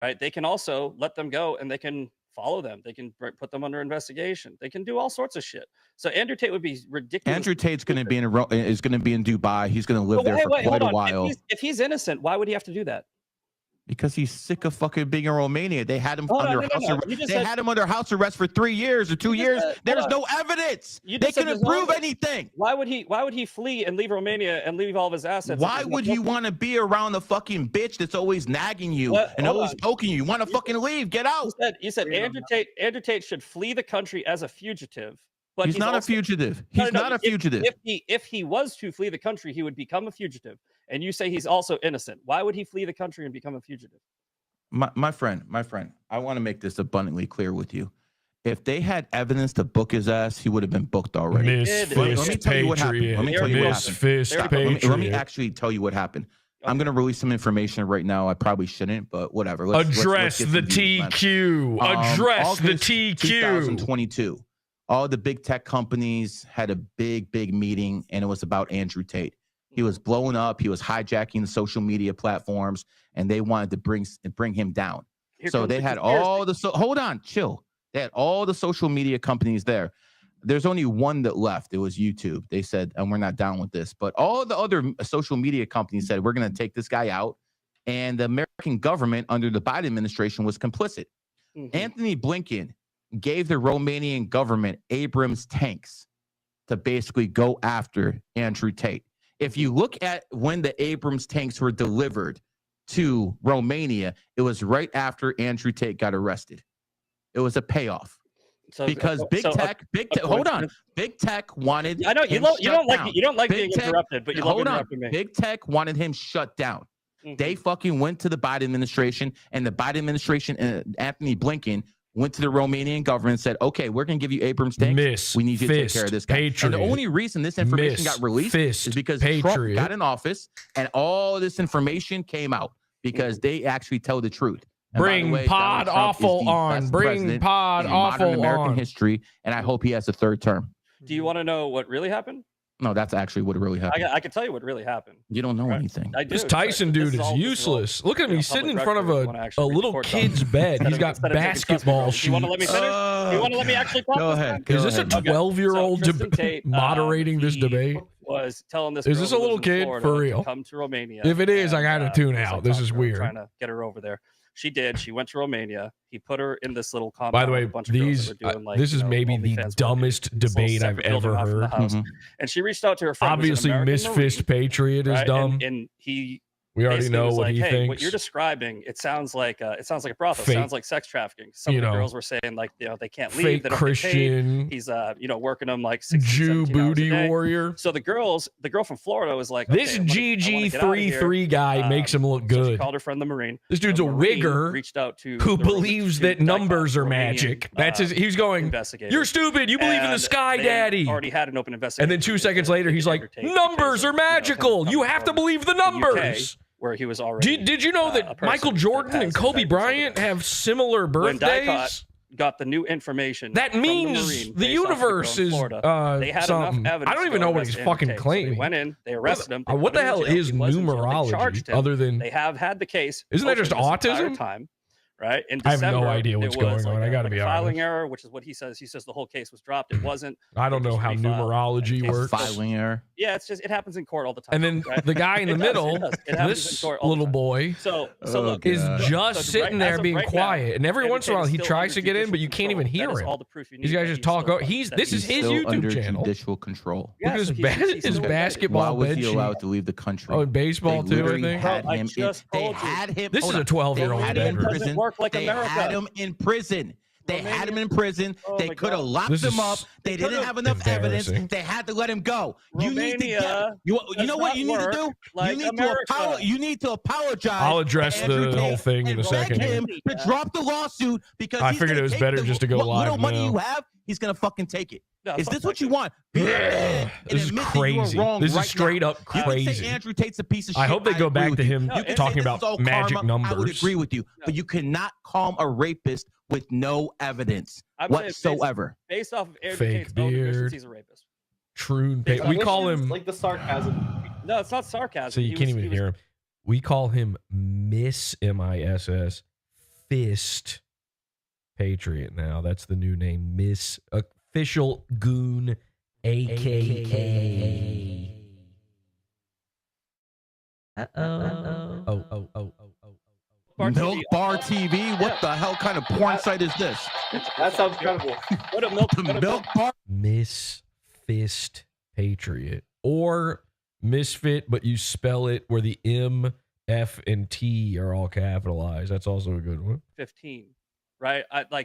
right? They can also let them go and they can follow them. They can put them under investigation. They can do all sorts of shit. So Andrew Tate would be ridiculous. Andrew Tate's going to be is going to be in Dubai. He's going to live there for quite a while. If he's innocent, why would he have to do that? Because he's sick of fucking being in Romania. They had him under house arrest. They had him under house arrest for 3 years or 2 years. There's no evidence. They couldn't prove anything. Why would he flee and leave Romania and leave all of his assets? Why would you want to be around a fucking bitch that's always nagging you and always poking you? You want to fucking leave? Get out. You said Andrew Tate should flee the country as a fugitive. But he's not a fugitive. He's not a fugitive. If he was to flee the country, he would become a fugitive. And you say he's also innocent. Why would he flee the country and become a fugitive? My friend, I want to make this abundantly clear with you. If they had evidence to book his ass, he would have been booked already. Let me tell you what happened. Let me actually tell you what happened. I'm going to release some information right now. I probably shouldn't, but whatever. Address the TQ. Address the TQ. 2022. All the big tech companies had a big meeting, and it was about Andrew Tate. He was blowing up. He was hijacking the social media platforms, and they wanted to bring him down. So they had all the hold on, chill. They had all the social media companies there. There's only one that left. It was YouTube. They said, and we're not down with this. But all the other social media companies said, we're going to take this guy out. And the American government under the Biden administration was complicit. Anthony Blinken gave the Romanian government Abrams tanks to basically go after Andrew Tate. If you look at when the Abrams tanks were delivered to Romania, it was right after Andrew Tate got arrested. It was a payoff. Because big tech, hold on. Big tech wanted. I know you don't like being interrupted, but you love interrupting me. Big tech wanted him shut down. They fucking went to the Biden administration, and the Biden administration and Anthony Blinken went to the Romanian government and said, okay, we're going to give you Abrams tanks. We need you to take care of this guy. And the only reason this information got released is because Trump got in office and all this information came out because they actually tell the truth. And bring PodAwful on. Bring PodAwful on. American history, and I hope he has a third term. Do you want to know what really happened? No, that's actually what really happened. I can tell you what really happened. You don't know anything. This Tyson dude is useless. Look at him. He's sitting in front of a little kid's bed. He's got basketball shoes. You want to let me finish? You want to let me actually talk? Go ahead. Is this a 12-year-old moderating this debate? Was telling this. Is this a little kid for real? Come to Romania. If it is, I got to tune out. This is weird. Trying to get her over there. She did. She went to Romania. He put her in this little compound. By the way, with a bunch of girls that were doing, this is maybe the dumbest debate I've ever heard. And she reached out to her friend. Obviously, Miss Fist Patriot is dumb. And he. We already know what he thinks. What you're describing, it sounds like a brothel. It sounds like sex trafficking. Some of the girls were saying they can't leave. Fake they don't Christian. He's working them like 16, Jew booty warrior. So the girl from Florida was like, this GG33 guy makes him look good. So she called her friend the Marine. This dude's a wigger reached out to who believes that numbers are magic. That's his. He's going. You're stupid. You believe in the sky, daddy. Already had an open investigation. And then 2 seconds later, he's like, numbers are magical. You have to believe the numbers. Where he was already. Did you know that Michael Jordan and Kobe Bryant have similar birthdays? When got the new information. That means the universe is they had something. Enough evidence. I don't even know what he's fucking claiming. So they went in, they arrested him. What the hell is numerology? Other than they have had the case. Isn't that just autism? Time, right? In December, I have no idea what's going on. I got to be honest. Filing error, which is what he says. He says the whole case was dropped. It wasn't. I don't know how numerology works. Filing error. Yeah, it happens in court all the time. And then the guy in the middle, this little boy, look, is just sitting there being quiet. And every once in a while, he tries to get in, but you can't even hear him. These guys just talk. This is his YouTube channel. Judicial control. Look at his basketball bed. Why was he allowed to leave the country? Oh, baseball too, I think. They had him. This is a 12-year-old. They had him in prison. They had him in prison. They could have locked him up. They didn't have enough evidence. They had to let him go. You need to you know what you need to do? You need to apologize. I'll address the whole thing in a second. Him to drop the lawsuit because I figured it was better just to go live. What little money you have, he's gonna fucking take it. Is this what you want? This is crazy. This is straight up crazy. You can say Andrew Tate's a piece of shit. I hope they go back to him talking about magic numbers. I would agree with you, but you cannot call him a rapist with no evidence whatsoever. Based off of Andrew Tate's own admissions, he's a rapist. True. We call him like the sarcasm. No, it's not sarcasm. So you can't even hear him. We call him Miss MISS Fist Patriot now. That's the new name. Miss Official Goon, AKA. Milk Bar TV? What the hell kind of porn site is this? That sounds incredible. What a milk Bar? Miss Fist Patriot. Or Misfit, but you spell it where the M, F, and T are all capitalized. That's also a good one. 15. Right,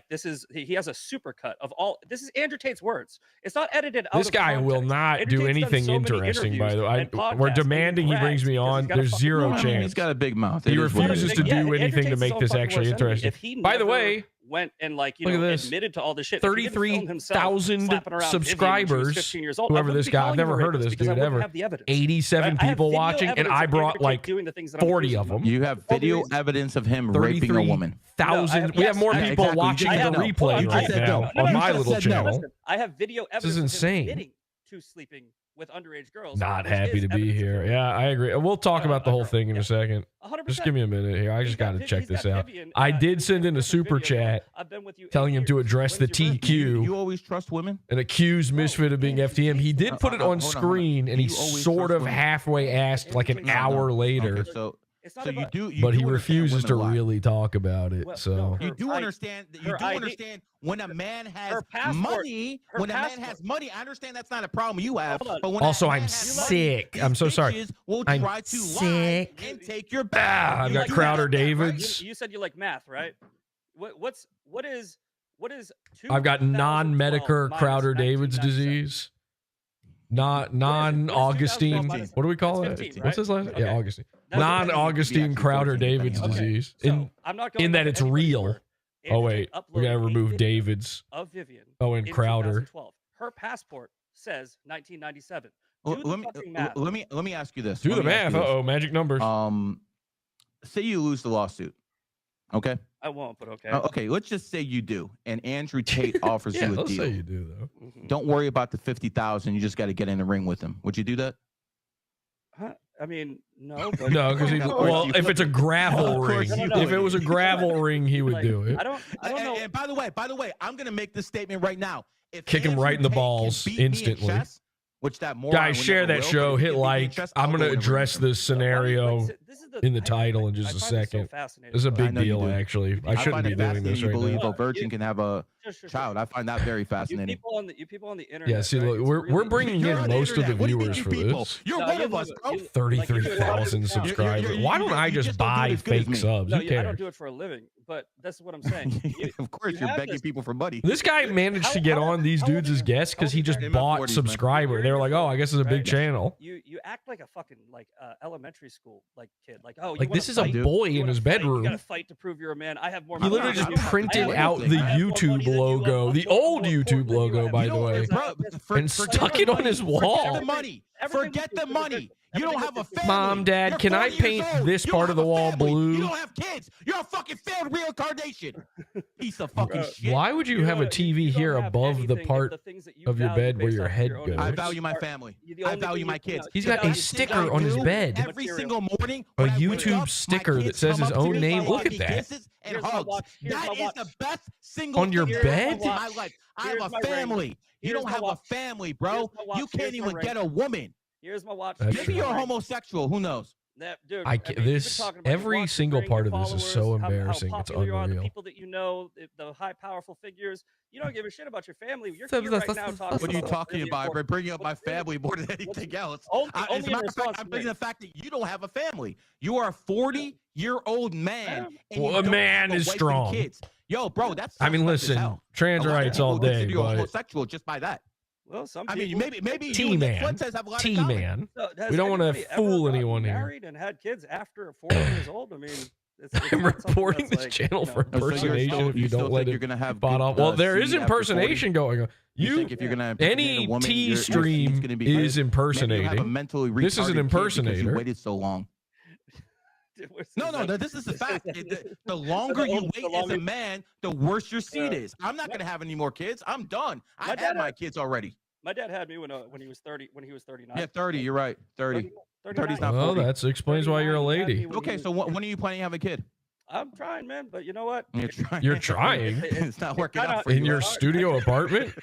this is he has a supercut of all. This is Andrew Tate's words. It's not edited out. This guy will not do anything interesting. By the way, we're demanding he brings me on. There's zero chance. He's got a big mouth. He refuses to do anything to make this actually interesting. By the way, went and admitted to all this shit. 33,000 subscribers. Whoever this guy, I've never heard of this dude ever. 87 people watching, and I brought like 40 of them. You have video evidence of him raping a woman. We have more people watching the replay right now on my little channel. I have video evidence. This is insane. Of him admitting to sleeping with underage girls. Not happy to be here. Yeah, I agree. We'll talk about the whole thing in a second. 100%. Just give me a minute here. I just got to check this out. I did send in a super chat telling him to address the TQ. You always trust women? And accuse Misfit of being FTM. He did put it on screen, and he sort of halfway asked like an hour later. Okay, so you do, but he refuses to really talk about it. So you do understand. You do understand when a man has money. When a man has money, I understand that's not a problem you have. But when also, I'm sick. I'm so sorry. I'm try to sick. Lie and take your back. I've got Crowder Davids. You said you like math, right? What is? I've got non-Medicare Crowder Davids disease. Not non-Augustine. What do we call it? 15, What's his last name? Yeah, Augustine. Non-Augustine Crowder Davids disease. In that it's real. Oh wait, we gotta remove Davids. Of Vivian. Oh, and Crowder. Her passport says 1997. Let me ask you this. Do the math. Magic numbers. Say you lose the lawsuit. Okay. I won't, but okay. Okay, let's just say you do, and Andrew Tate offers you a deal. Let's say you do, though. Don't worry about the 50,000. You just got to get in the ring with him. Would you do that? I mean, no. But no, because if it's a gravel ring, if it was a gravel ring, he would do it. I don't know. And by the way, I'm gonna make this statement right now. Kick him right in the balls instantly. Which that guys, share that show, hit like. I'm going to address this scenario in the title in just a second. This is a big deal, actually. I shouldn't be doing this right now. You believe a virgin can have a child. I find that very fascinating. You people on the internet. Yeah, see, look, we're bringing in most of the viewers for this. You're one of us, bro. 33,000 subscribers. Why don't I just buy fake subs? Who cares? I don't do it for a living, but that's what I'm saying. Of course, you're begging people for money. This guy managed to get on these dudes as guests because he just bought subscriber. They were like, oh, I guess it's a big channel. You act like a fucking elementary school kid. This is a boy in his bedroom. You gotta fight to prove you're a man. I have more. He literally just printed out the YouTube logo, the old YouTube logo, by the way, and stuck it on his wall. Forget the money. You don't have a family. Mom, Dad, can I paint this part of the wall blue? You don't have kids. You're a fucking failed reincarnation. Piece of fucking shit. Why would you have a TV here above the part of your bed where your head goes? I value my family. I value my kids. He's got a sticker on his bed. Every single morning. A YouTube sticker that says his own name. Look at that. And hugs. That is the best single on your bed in my life. I have a family. You don't have a family, bro. You can't even get a woman. Here's my watch. Maybe you're a homosexual. Who knows? Dude, every single part of this is so embarrassing. It's unreal. The people that you know, the high, powerful figures. You don't give a shit about your family. You're here right now talking. What are you talking about? I'm bringing up my family more than anything else. As a matter of fact, I'm bringing the fact that you don't have a family. You are a 40-year-old man. Well, a man is strong. Kids. Yo, bro, that's. I mean, listen, trans rights all day, but homosexual just by that. Well, some people, I mean, maybe T-Man. T-Man. We don't want to fool anyone here. Married and had kids after 40 years old. I mean, I'm reporting this channel for impersonation if you don't let it PodAwful. Well, there is impersonation going on. You think if you're gonna any T stream is impersonating. This is an impersonator. You waited so long. No, this is the fact. The longer you wait as a man, the worse your seed is. I'm not gonna have any more kids. I'm done. I've had my kids already. My dad had me when he was 30. When he was 39. Yeah, 30. You're right. 30. 30's not 40. Well, that explains why you're a lady. Okay, so when are you planning to have a kid? I'm trying, man, but you know what? You're trying It's not working kinda- out for in you. your hard. studio apartment.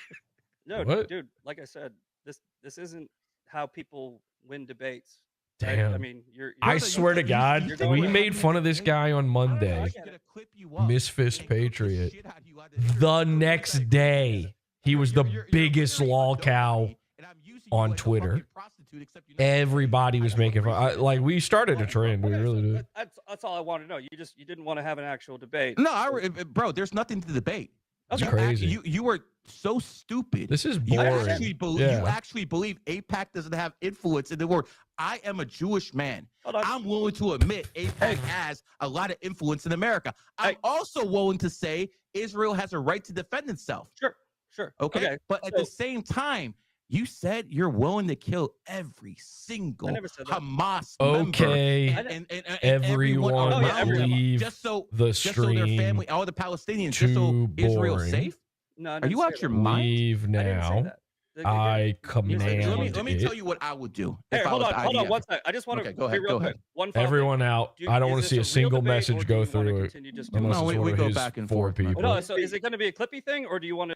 No, What? dude. Like I said, this isn't how people win debates. Right? I Damn. mean, you're I You- swear to you- God, you think we we're made having fun a of this debate? guy on I Monday. get I'm gonna it. clip you up Misfist and cook the Patriot. shit out of you out of The interview. next Like, day, he was the you're biggest literally a lol cow nobody, and I'm using you on like a Twitter. fucking prostitute, except you're not- Everybody was I making fun. appreciate it. Like we started a trend. We Okay, really so did. that's all I want to know. You didn't want to have an actual debate. No, bro, there's nothing to debate. It's Okay. crazy. You were so stupid. This is You boring. actually believe AIPAC doesn't have influence in the world. I am a Jewish man. Hold on. I'm willing to admit AIPAC has a lot of influence in America. I'm Hey. also willing to say Israel has a right to defend itself. Sure. Okay. But at the same time, you said you're willing to kill every single I never said that. Hamas member. Okay, And everyone around them, leave just so the just so their stream. family, all the Palestinians, just so Too Israel's boring. safe. No, I Are didn't you say out that. your mind? Leave I didn't say now. that. I You command said- Let me it. tell you what I would do. Hey, if I hold was on, hold on IDF. one second. I just want to Okay, go ahead, be real go quick. ahead. One final thing. Everyone out. Do- I don't is want to this see a real single debate, or message do go you wanna through it. continue just Unless No, it's we one of go his back and 4 forth. people. No, so is it going to be a clippy thing, or do you want to?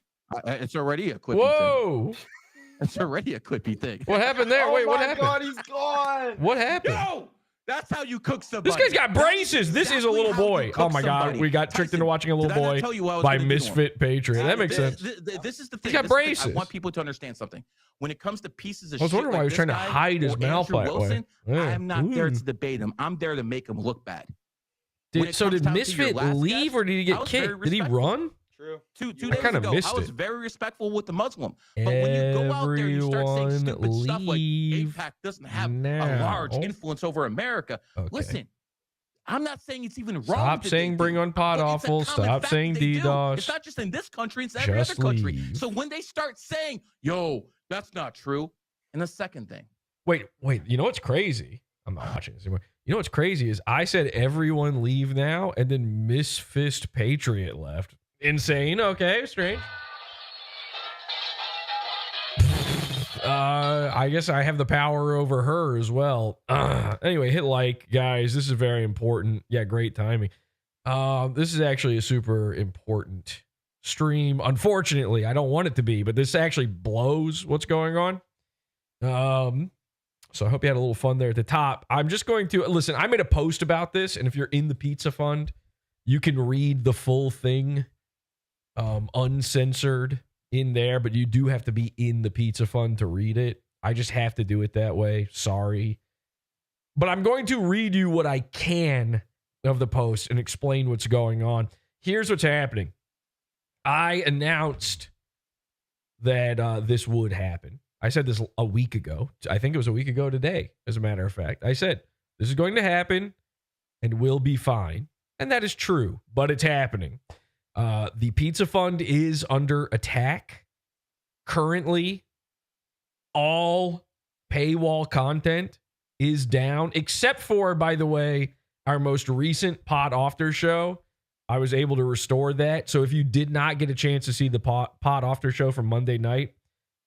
It's already a clippy thing. Whoa! It's already a clippy thing. What happened there? Wait, what my happened? God, he's gone. What happened? Yo, that's how you cook somebody. This guy's got braces. This is a little boy. Oh my God, we got tricked into watching a little boy by Misfit Patriot. That makes sense. This is the thing. He's got This is the thing. braces. I want people to understand something. When it comes to pieces of I was shit wondering why like he was this trying to guy hide his or mouth Andrew that way. Wilson, Yeah. I am not there Mm. to debate him. I'm there to make him look bad. When it So comes did down to your Misfit last leave guest, or did he I get was very kicked? Did he respectful. run? True. Two I days kinda ago, missed I was it. very respectful with the Muslim. But when you go out there and you start saying stupid stuff like leave AIPAC doesn't have a now. large influence over America, Okay. listen, I'm not saying it's even wrong. Stop that saying they bring do, on but it's a PodAwful. common Stop fact saying that they do. DDoS. It's not just in this country, it's every Just other country. leave. So when they start saying, yo, that's not true. And the second thing, Wait. You know what's crazy? I'm not watching this anymore. You know what's crazy is I said everyone leave now, and then Misfist Patriot left. Insane. Okay, strange. I guess I have the power over her as well. Anyway, hit like, guys. This is very important. Yeah, great timing. This is actually a super important stream. Unfortunately, I don't want it to be, but this actually blows what's going on. So I hope you had a little fun there at the top. I'm just going to listen. I made a post about this, and if you're in the Pizza Fund, you can read the full thing, uncensored in there, but you do have to be in the Pizza Fund to read it. I just have to do it that way. Sorry. But I'm going to read you what I can of the post and explain what's going on. Here's what's happening. I announced that this would happen. I said this a week ago. I think it was a week ago today, as a matter of fact. I said, this is going to happen and we'll be fine. And that is true, but it's happening. The Pizza Fund is under attack. Currently, all paywall content is down, except for, by the way, our most recent PodAwful show. I was able to restore that. So if you did not get a chance to see the PodAwful show from Monday night,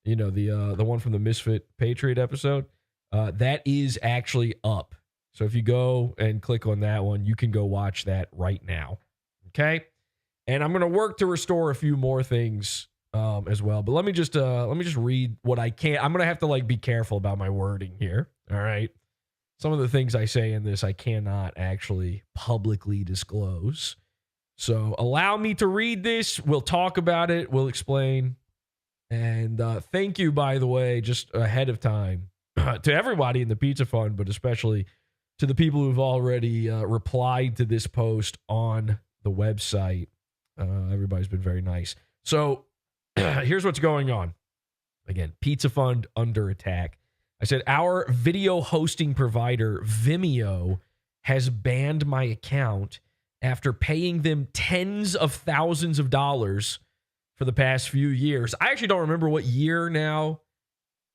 you know, the one from the Misfit Patriot episode, that is actually up. So if you go and click on that one, you can go watch that right now. Okay? And I'm going to work to restore a few more things as well. But let me just read what I can. I'm going to have to like be careful about my wording here. All right? Some of the things I say in this I cannot actually publicly disclose. So allow me to read this. We'll talk about it. We'll explain. And thank you, by the way, just ahead of time to everybody in the Pizza Fund, but especially to the people who've already replied to this post on the website. Everybody's been very nice. So here's what's going on. Again, Pizza Fund under attack. I said, our video hosting provider, Vimeo, has banned my account after paying them tens of thousands of dollars for the past few years. I actually don't remember what year now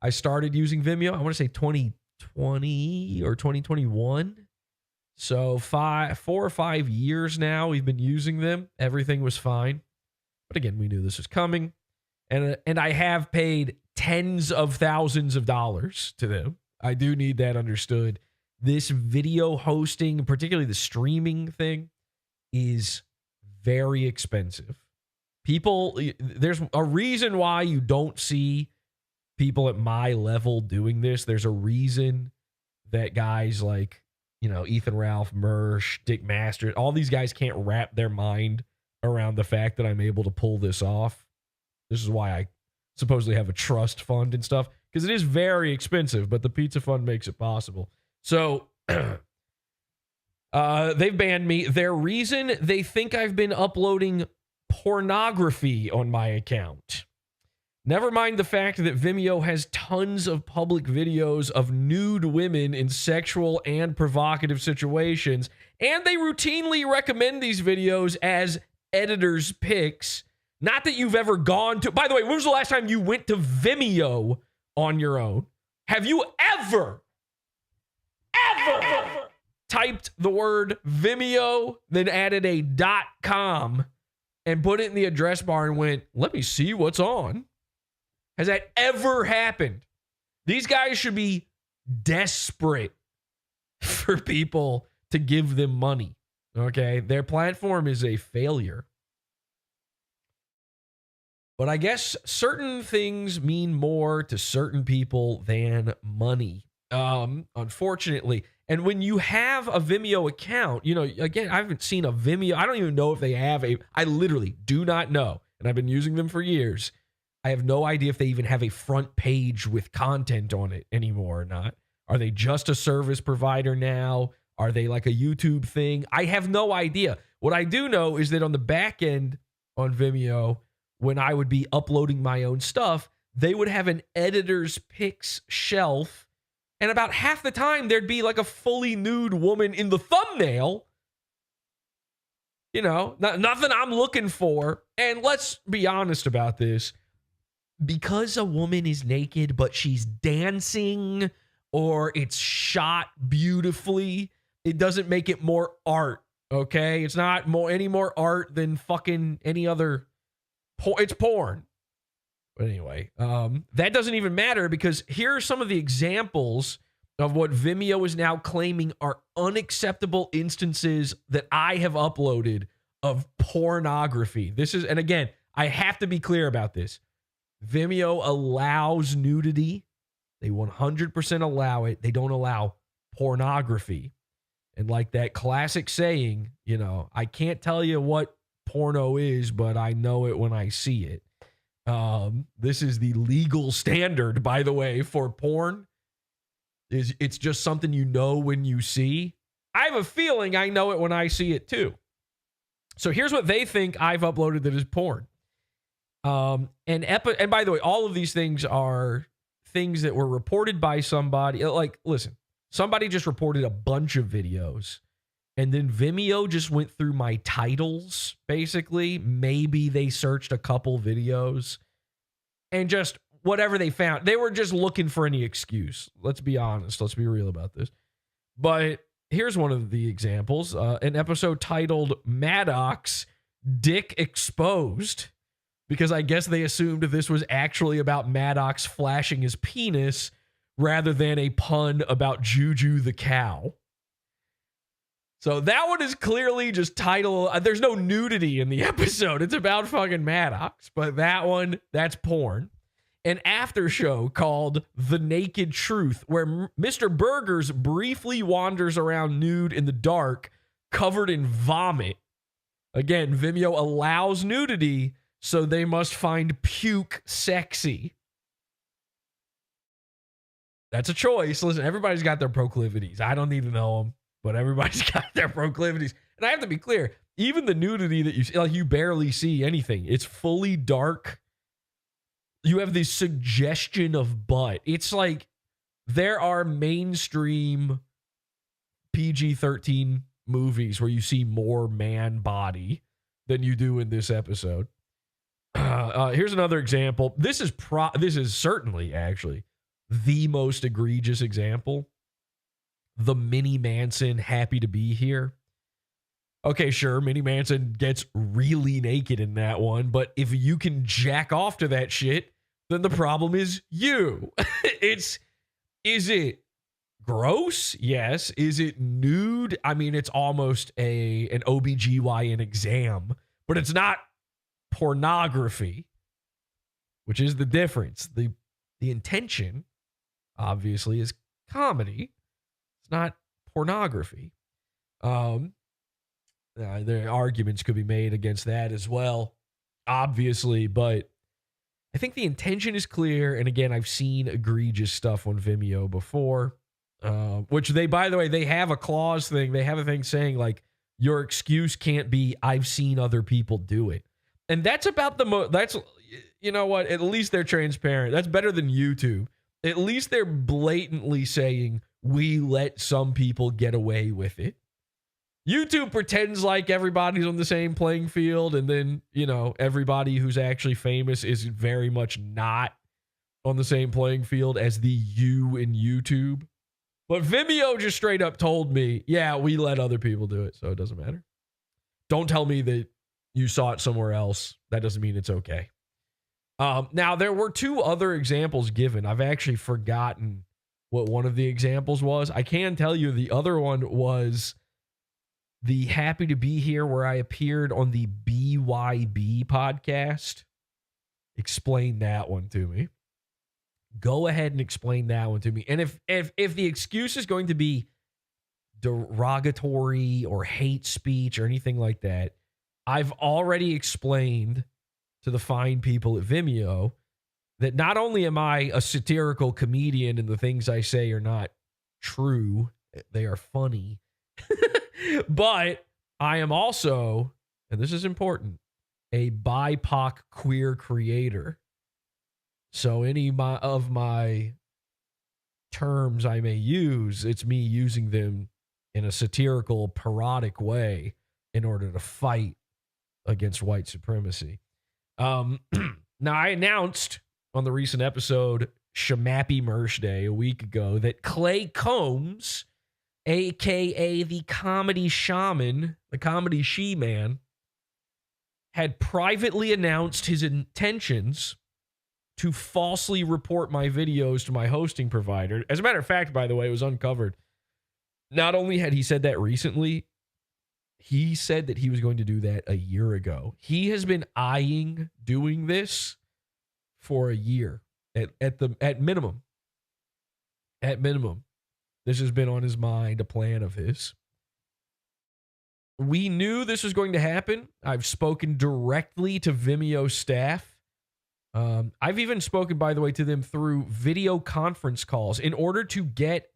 I started using Vimeo. I want to say 2020 or 2021. So 4 or 5 years now we've been using them. Everything was fine. But again, we knew this was coming. And I have paid tens of thousands of dollars to them. I do need that understood. This video hosting, particularly the streaming thing, is very expensive. People, there's a reason why you don't see people at my level doing this. There's a reason that guys like, Ethan Ralph, Mersh, Dick Masters, all these guys can't wrap their mind around the fact that I'm able to pull this off. This is why I supposedly have a trust fund and stuff, because it is very expensive, but the pizza fund makes it possible. So they've banned me. Their reason, they think I've been uploading pornography on my account. Never mind the fact that Vimeo has tons of public videos of nude women in sexual and provocative situations, and they routinely recommend these videos as editors' picks. Not that you've ever gone to... By the way, when was the last time you went to Vimeo on your own? Have you ever typed the word Vimeo, then added a .com and put it in the address bar and went, let me see what's on? Has that ever happened? These guys should be desperate for people to give them money. Okay? Their platform is a failure. But I guess certain things mean more to certain people than money. Unfortunately. And when you have a Vimeo account, again, I haven't seen a Vimeo. I don't even know if they have I literally do not know. And I've been using them for years. I have no idea if they even have a front page with content on it anymore or not. Are they just a service provider now? Are they like a YouTube thing? I have no idea. What I do know is that on the back end on Vimeo, when I would be uploading my own stuff, they would have an editor's picks shelf. And about half the time, there'd be like a fully nude woman in the thumbnail. Nothing I'm looking for. And let's be honest about this. Because a woman is naked, but she's dancing or it's shot beautifully, it doesn't make it more art, okay? It's not any more art than fucking any other... It's porn. But anyway, that doesn't even matter, because here are some of the examples of what Vimeo is now claiming are unacceptable instances that I have uploaded of pornography. And again, I have to be clear about this. Vimeo allows nudity. They 100% allow it. They don't allow pornography. And like that classic saying, I can't tell you what porno is, but I know it when I see it. This is the legal standard, by the way, for porn. It's just something you know when you see. I have a feeling I know it when I see it too. So here's what they think I've uploaded that is porn. And by the way, all of these things are things that were reported by somebody. Like, listen, somebody just reported a bunch of videos, and then Vimeo just went through my titles, basically. Maybe they searched a couple videos and just whatever they found. They were just looking for any excuse. Let's be honest. Let's be real about this. But here's one of the examples. An episode titled Maddox Dick Exposed, because I guess they assumed this was actually about Maddox flashing his penis rather than a pun about Juju the cow. So that one is clearly just title. There's no nudity in the episode. It's about fucking Maddox. But that one, that's porn. An after show called The Naked Truth, where Mr. Burgers briefly wanders around nude in the dark, covered in vomit. Again, Vimeo allows nudity, so they must find puke sexy. That's a choice. Listen, everybody's got their proclivities. I don't need to know them, but everybody's got their proclivities. And I have to be clear, even the nudity that you see, like, you barely see anything. It's fully dark. You have this suggestion of butt. It's like there are mainstream PG-13 movies where you see more man body than you do in this episode. Here's another example. This is certainly actually the most egregious example. The Minnie Manson Happy to Be Here. Okay, sure, Minnie Manson gets really naked in that one, but if you can jack off to that shit, then the problem is you. Is it gross? Yes. Is it nude? I mean, it's almost an OBGYN exam, but it's not pornography, which is the difference. The intention, obviously, is comedy. It's not pornography. There arguments could be made against that as well, obviously, but I think the intention is clear. And again, I've seen egregious stuff on Vimeo before, which they, by the way, they have a clause thing. They have a thing saying like, your excuse can't be, I've seen other people do it. And that's about that's, you know what? At least they're transparent. That's better than YouTube. At least they're blatantly saying, we let some people get away with it. YouTube pretends like everybody's on the same playing field, and then, you know, everybody who's actually famous is very much not on the same playing field as the you in YouTube. But Vimeo just straight up told me, yeah, we let other people do it, so it doesn't matter. Don't tell me that you saw it somewhere else. That doesn't mean it's okay. Now, there were two other examples given. I've actually forgotten what one of the examples was. I can tell you the other one was the Happy to Be Here, where I appeared on the BYB podcast. Explain that one to me. Go ahead and explain that one to me. And if the excuse is going to be derogatory or hate speech or anything like that, I've already explained to the fine people at Vimeo that not only am I a satirical comedian and the things I say are not true, they are funny, but I am also, and this is important, a BIPOC queer creator. So any of my terms I may use, it's me using them in a satirical, parodic way in order to fight against white supremacy. Now, I announced on the recent episode, Shemappy Merch Day, a week ago, that Clay Combs, a.k.a. the comedy shaman, the comedy she-man, had privately announced his intentions to falsely report my videos to my hosting provider. As a matter of fact, by the way, it was uncovered. Not only had he said that recently, he said that he was going to do that a year ago. He has been eyeing doing this for a year at minimum. At minimum. This has been on his mind, a plan of his. We knew this was going to happen. I've spoken directly to Vimeo staff. I've even spoken, by the way, to them through video conference calls in order to get,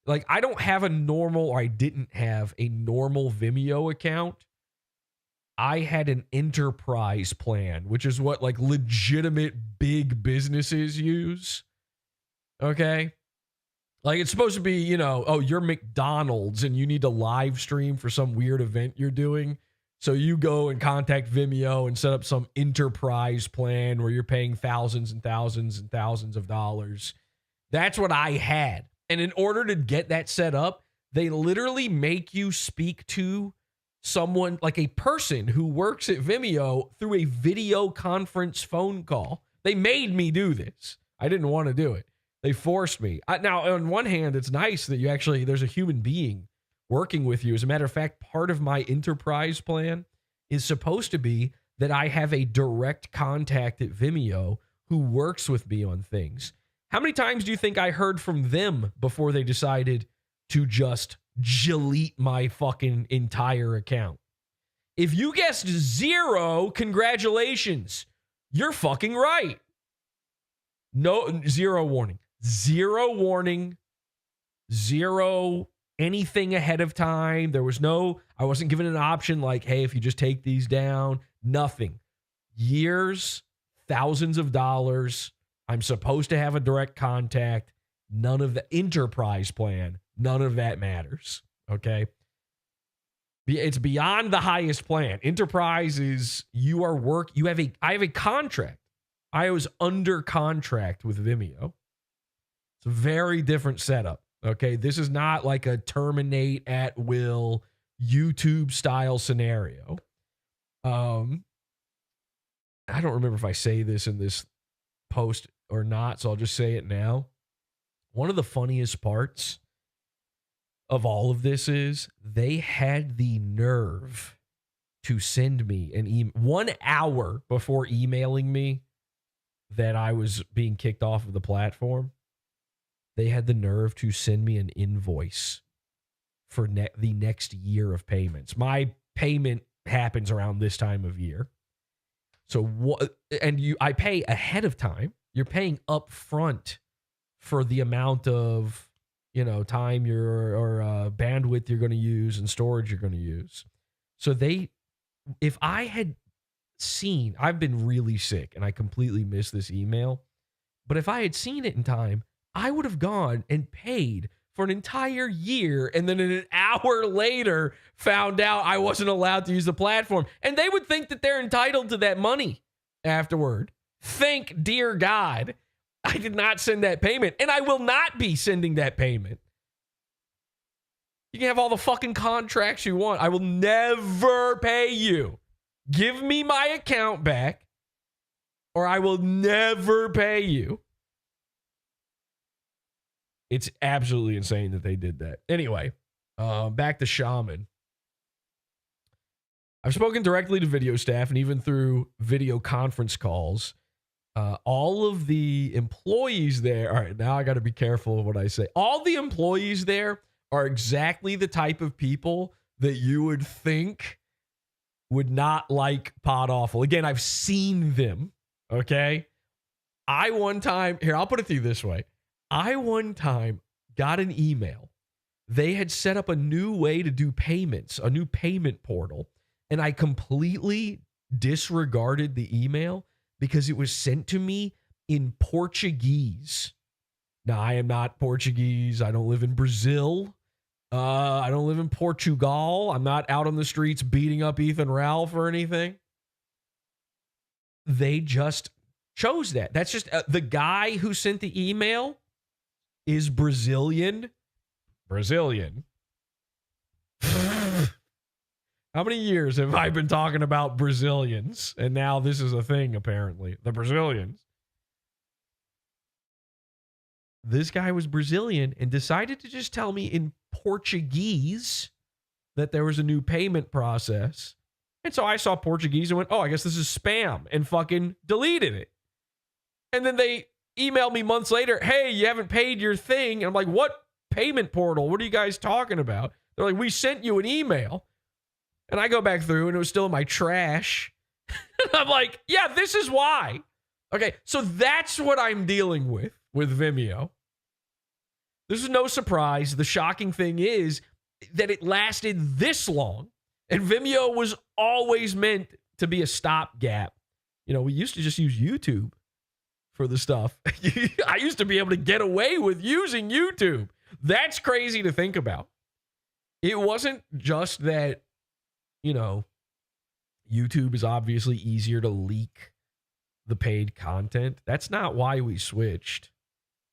like, I don't have a normal, or I didn't have a normal Vimeo account. I had an enterprise plan, which is what, like, legitimate big businesses use. Okay? Like, it's supposed to be, you know, oh, you're McDonald's and you need to live stream for some weird event you're doing. So you go and contact Vimeo and set up some enterprise plan where you're paying thousands and thousands and thousands of dollars. That's what I had. And in order to get that set up, they literally make you speak to someone, like a person who works at Vimeo, through a video conference phone call. They made me do this. I didn't want to do it. They forced me. Now, on one hand, it's nice that you actually, there's a human being working with you. As a matter of fact, part of my enterprise plan is supposed to be that I have a direct contact at Vimeo who works with me on things. How many times do you think I heard from them before they decided to just delete my fucking entire account? If you guessed 0, congratulations. You're fucking right. No, 0 warning. 0 warning. 0 anything ahead of time. There was no, I wasn't given an option like, hey, if you just take these down, nothing. Years, thousands of dollars. I'm supposed to have a direct contact. None of the enterprise plan. None of that matters. Okay. It's beyond the highest plan. Enterprise is I have a contract. I was under contract with Vimeo. It's a very different setup. Okay. This is not like a terminate at will YouTube style scenario. I don't remember if I say this in this post or not, so I'll just say it now. one of the funniest parts of all of this is they had the nerve to send me an email 1 hour before emailing me that I was being kicked off of the platform. They had the nerve to send me an invoice for the next year of payments. My payment happens around this time of year. So I pay ahead of time. You're paying up front for the amount of, time or bandwidth you're going to use and storage you're going to use. So if I had seen, I've been really sick and I completely missed this email, but if I had seen it in time, I would have gone and paid for an entire year and then an hour later found out I wasn't allowed to use the platform. And they would think that they're entitled to that money afterward. Thank dear God I did not send that payment, and I will not be sending that payment. You can have all the fucking contracts you want. I will never pay you. Give me my account back, or I will never pay you. It's absolutely insane that they did that. Anyway, back to Shaman. I've spoken directly to video staff and even through video conference calls. All of the employees there, all right, now I got to be careful of what I say. All the employees there are exactly the type of people that you would think would not like PodAwful. Again, I've seen them, okay? I one time, here, I'll put it to you this way. I one time got an email. They had set up a new way to do payments, a new payment portal, and I completely disregarded the email because it was sent to me in Portuguese. Now, I am not Portuguese. I don't live in Brazil. I don't live in Portugal. I'm not out on the streets beating up Ethan Ralph or anything. They just chose that. That's just the guy who sent the email is Brazilian. How many years have I been talking about Brazilians? And now this is a thing, apparently. The Brazilians. This guy was Brazilian and decided to just tell me in Portuguese that there was a new payment process. And so I saw Portuguese and went, oh, I guess this is spam, and fucking deleted it. And then they emailed me months later, hey, you haven't paid your thing. And I'm like, what payment portal? What are you guys talking about? They're like, we sent you an email. And I go back through and it was still in my trash. And I'm like, yeah, this is why. Okay, so that's what I'm dealing with Vimeo. This is no surprise. The shocking thing is that it lasted this long. And Vimeo was always meant to be a stopgap. We used to just use YouTube for the stuff. I used to be able to get away with using YouTube. That's crazy to think about. It wasn't just that, YouTube is obviously easier to leak the paid content. That's not why we switched,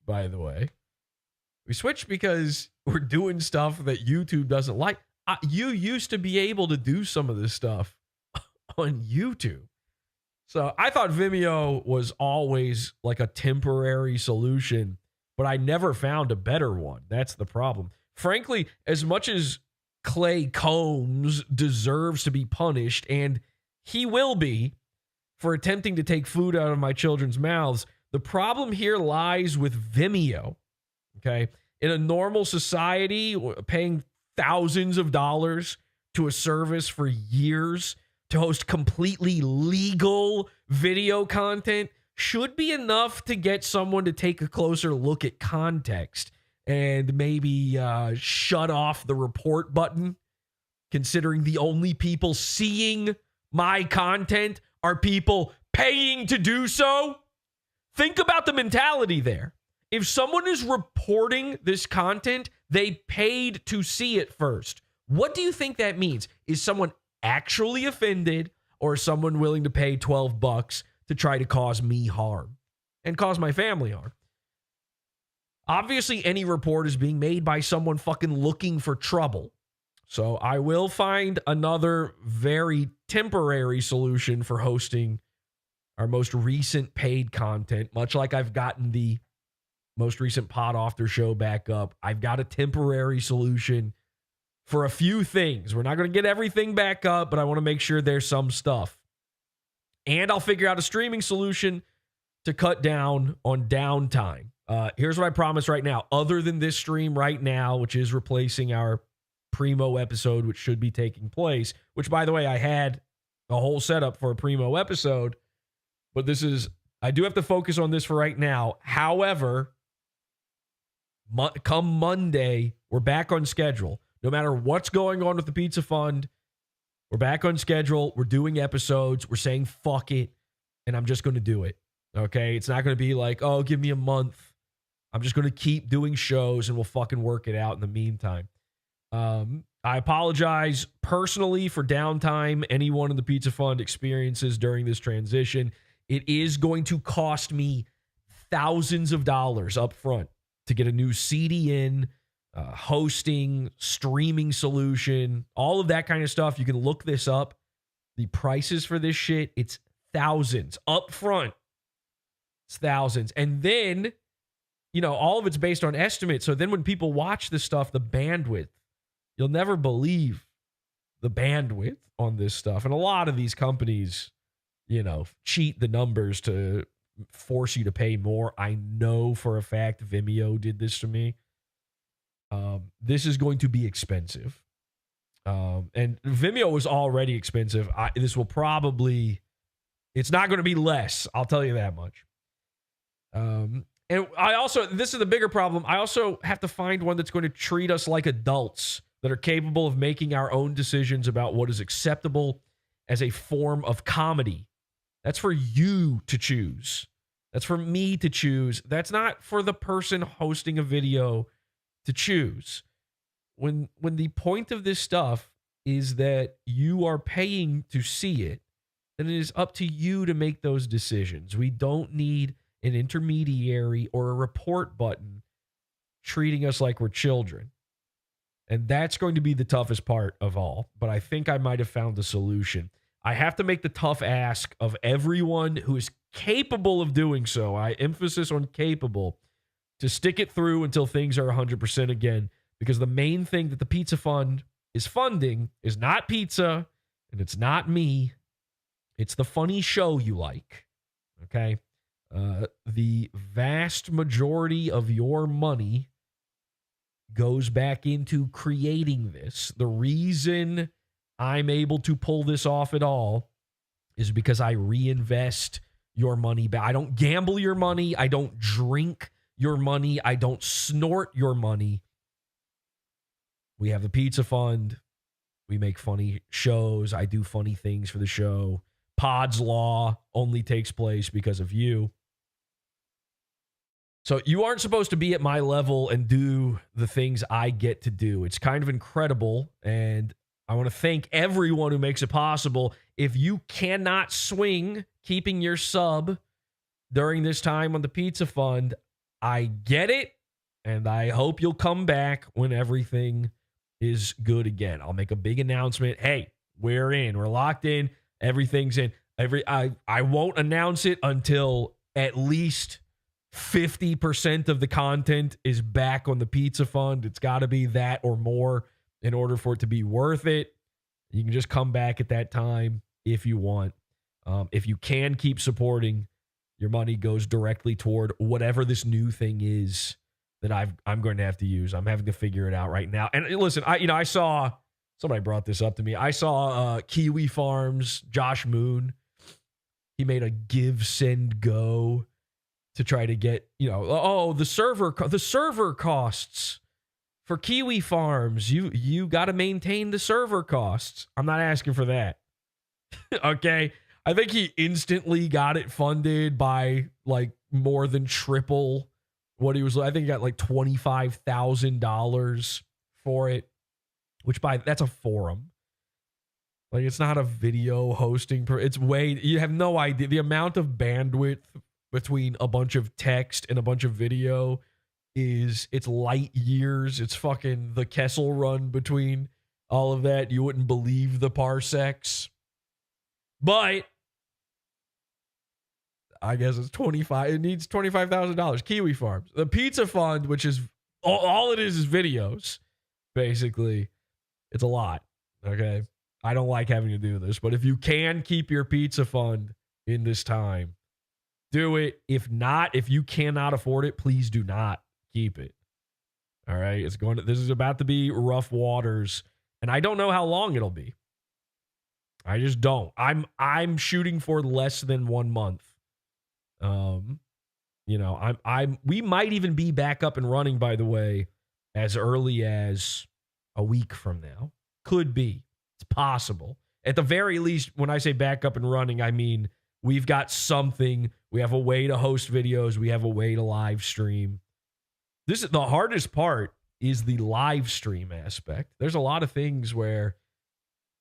by the way. We switched because we're doing stuff that YouTube doesn't like. You used to be able to do some of this stuff on YouTube. So I thought Vimeo was always like a temporary solution, but I never found a better one. That's the problem. Frankly, as much as Clay Combs deserves to be punished, and he will be for attempting to take food out of my children's mouths, the problem here lies with Vimeo. Okay? In a normal society, paying thousands of dollars to a service for years to host completely legal video content should be enough to get someone to take a closer look at context and maybe shut off the report button, considering the only people seeing my content are people paying to do so. Think about the mentality there. If someone is reporting this content, they paid to see it first. What do you think that means? Is someone actually offended, or is someone willing to pay $12 to try to cause me harm and cause my family harm? Obviously, any report is being made by someone fucking looking for trouble. So I will find another very temporary solution for hosting our most recent paid content, much like I've gotten the most recent Pod After show back up. I've got a temporary solution for a few things. We're not going to get everything back up, but I want to make sure there's some stuff. And I'll figure out a streaming solution to cut down on downtime. Here's what I promise right now. Other than this stream right now, which is replacing our Primo episode, which should be taking place, which, by the way, I had a whole setup for a Primo episode, but I do have to focus on this for right now. However, come Monday, we're back on schedule. No matter what's going on with the Pizza Fund, we're back on schedule. We're doing episodes. We're saying fuck it, and I'm just going to do it. Okay? It's not going to be like, oh, give me a month. I'm just going to keep doing shows, and we'll fucking work it out in the meantime. I apologize personally for downtime anyone in the Pizza Fund experiences during this transition. It is going to cost me thousands of dollars up front to get a new CDN, hosting, streaming solution, all of that kind of stuff. You can look this up. The prices for this shit, it's thousands up front. It's thousands. And then, all of it's based on estimates. So then when people watch this stuff, the bandwidth, you'll never believe the bandwidth on this stuff. And a lot of these companies, cheat the numbers to force you to pay more. I know for a fact Vimeo did this to me. This is going to be expensive. And Vimeo was already expensive. It's not going to be less. I'll tell you that much. And this is the bigger problem. I also have to find one that's going to treat us like adults that are capable of making our own decisions about what is acceptable as a form of comedy. That's for you to choose. That's for me to choose. That's not for the person hosting a video to choose. When the point of this stuff is that you are paying to see it, then it is up to you to make those decisions. We don't need an intermediary or a report button treating us like we're children. And that's going to be the toughest part of all. But I think I might have found a solution. I have to make the tough ask of everyone who is capable of doing so. I emphasis on capable, to stick it through until things are 100% again. Because the main thing that the Pizza Fund is funding is not pizza, and it's not me. It's the funny show you like. Okay? The vast majority of your money goes back into creating this. The reason I'm able to pull this off at all is because I reinvest your money back. I don't gamble your money. I don't drink your money. I don't snort your money. We have the Pizza Fund. We make funny shows. I do funny things for the show. Pod's Law only takes place because of you. So you aren't supposed to be at my level and do the things I get to do. It's kind of incredible, and I want to thank everyone who makes it possible. If you cannot swing keeping your sub during this time on the Pizza Fund, I get it, and I hope you'll come back when everything is good again. I'll make a big announcement. Hey, we're in. We're locked in. Everything's in. I won't announce it until at least 50% of the content is back on the Pizza Fund. It's got to be that or more in order for it to be worth it. You can just come back at that time if you want. If you can keep supporting, your money goes directly toward whatever this new thing is that I'm going to have to use. I'm having to figure it out right now. And listen, I saw somebody brought this up to me. I saw Kiwi Farms, Josh Moon. He made a give, send, go to try to get, the server costs for Kiwi Farms. You got to maintain the server costs. I'm not asking for that. Okay. I think he instantly got it funded by like more than triple what he was. I think he got like $25,000 for it, which that's a forum. Like, it's not a video hosting. You have no idea the amount of bandwidth between a bunch of text and a bunch of video it's light years. It's fucking the Kessel Run between all of that. You wouldn't believe the parsecs. But I guess it's 25. It needs $25,000. Kiwi Farms. The pizza fund, which is all it is videos, basically. It's a lot. Okay. I don't like having to do this, but if you can keep your pizza fund in this time, do it. If not, if you cannot afford it, please do not keep it. All right. This is about to be rough waters, and I don't know how long it'll be. I just don't. I'm shooting for less than 1 month. We might even be back up and running, by the way, as early as a week from now. Could be. It's possible. At the very least, when I say back up and running, I mean we've got something. We have a way to host videos. We have a way to live stream. This is the hardest part, is the live stream aspect. There's a lot of things where,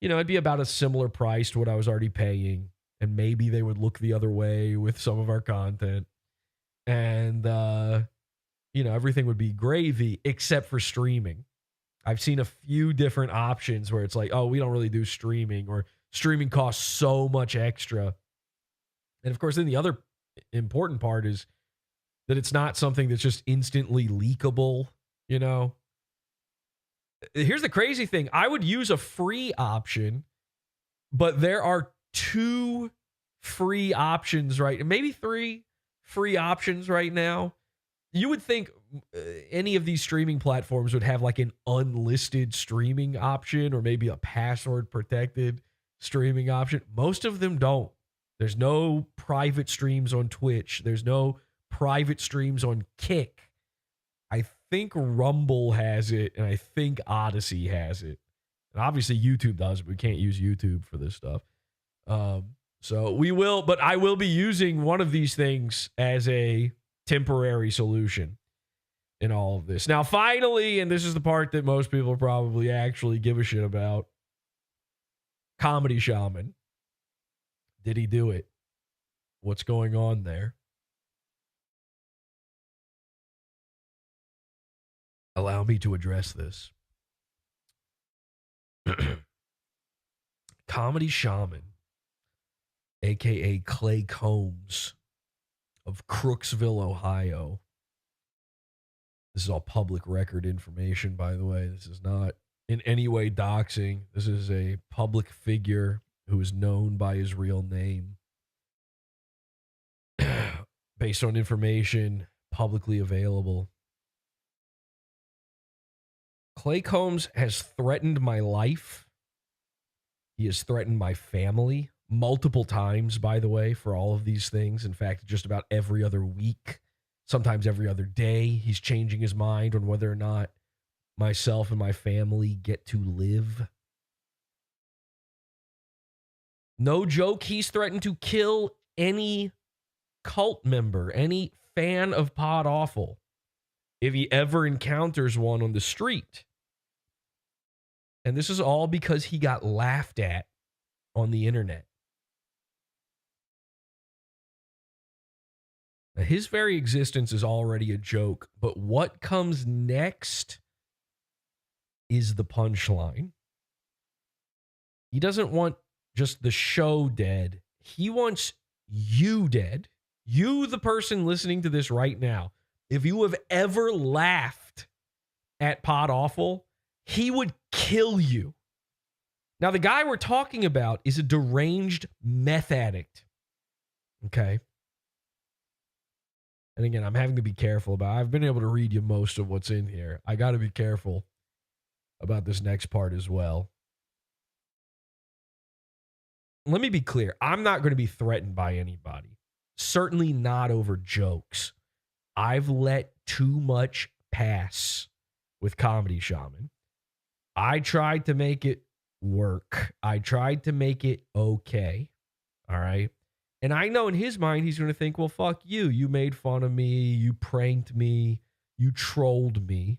it'd be about a similar price to what I was already paying, and maybe they would look the other way with some of our content. And, everything would be gravy except for streaming. I've seen a few different options where it's like, oh, we don't really do streaming, or streaming costs so much extra. And of course, then the other important part is that it's not something that's just instantly leakable, Here's the crazy thing. I would use a free option, but there are 2 free options, right? Maybe 3 free options right now. You would think any of these streaming platforms would have like an unlisted streaming option, or maybe a password protected streaming option. Most of them don't. There's no private streams on Twitch. There's no private streams on Kick. I think Rumble has it, and I think Odyssey has it. And obviously YouTube does, but we can't use YouTube for this stuff. So we will, but I will be using one of these things as a temporary solution in all of this. Now, finally, and this is the part that most people probably actually give a shit about, Comedy Shaman. Did he do it? What's going on there? Allow me to address this. Comedy Shaman, a.k.a. Clay Combs of Crooksville, Ohio. This is all public record information, by the way. This is not in any way doxing. This is a public figure who is known by his real name based on information publicly available. Clay Combs has threatened my life. He has threatened my family multiple times, by the way, for all of these things. In fact, just about every other week, sometimes every other day, he's changing his mind on whether or not myself and my family get to live. No joke, he's threatened to kill any cult member, any fan of PodAwful, if he ever encounters one on the street. And this is all because he got laughed at on the internet. Now, his very existence is already a joke, but what comes next is the punchline. He doesn't want just the show dead. He wants you dead. You, the person listening to this right now. If you have ever laughed at PodAwful, he would kill you. Now, the guy we're talking about is a deranged meth addict. Okay. And again, I'm having to be careful about it. I've been able to read you most of what's in here. I got to be careful about this next part as well. Let me be clear. I'm not going to be threatened by anybody. Certainly not over jokes. I've let too much pass with Comedy Shaman. I tried to make it work. I tried to make it okay. All right. And I know in his mind, he's going to think, well, fuck you. You made fun of me. You pranked me. You trolled me.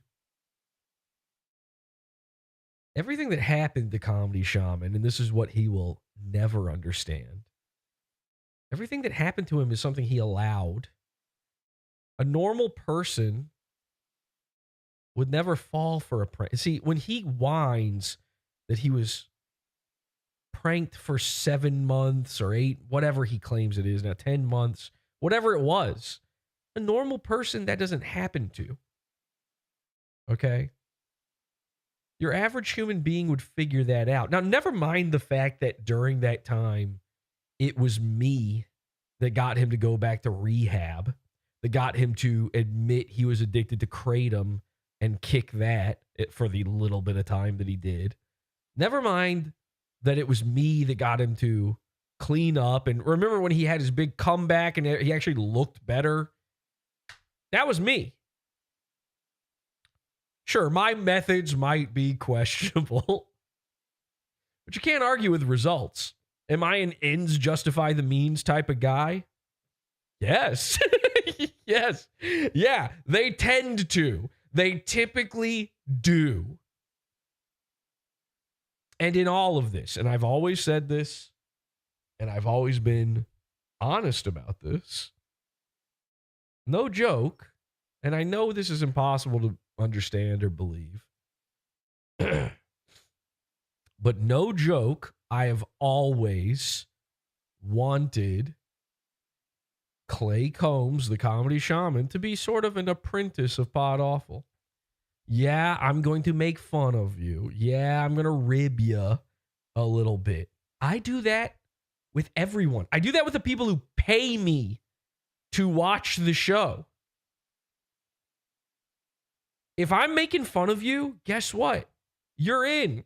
Everything that happened to Comedy Shaman, and this is what he will never understand, everything that happened to him is something he allowed. A normal person would never fall for a prank. See, when he whines that he was pranked for 7 months or 8, whatever he claims it is now, 10 months, whatever it was. A normal person, that doesn't happen to. Okay? Your average human being would figure that out. Now, never mind the fact that during that time, it was me that got him to go back to rehab, that got him to admit he was addicted to kratom and kick that for the little bit of time that he did. Never mind that it was me that got him to clean up. And remember when he had his big comeback and he actually looked better? That was me. Sure, my methods might be questionable, but you can't argue with results. Am I an ends justify the means type of guy? Yes. Yes. Yeah, they tend to. They typically do. And in all of this, and I've always said this, and I've always been honest about this, no joke, and I know this is impossible to understand or believe, but no joke, I have always wanted Clay Combs, the comedy shaman, to be sort of an apprentice of PodAwful. Yeah, I'm going to make fun of you. Yeah, I'm going to rib you a little bit. I do that with everyone. I do that with the people who pay me to watch the show. If I'm making fun of you, guess what? You're in.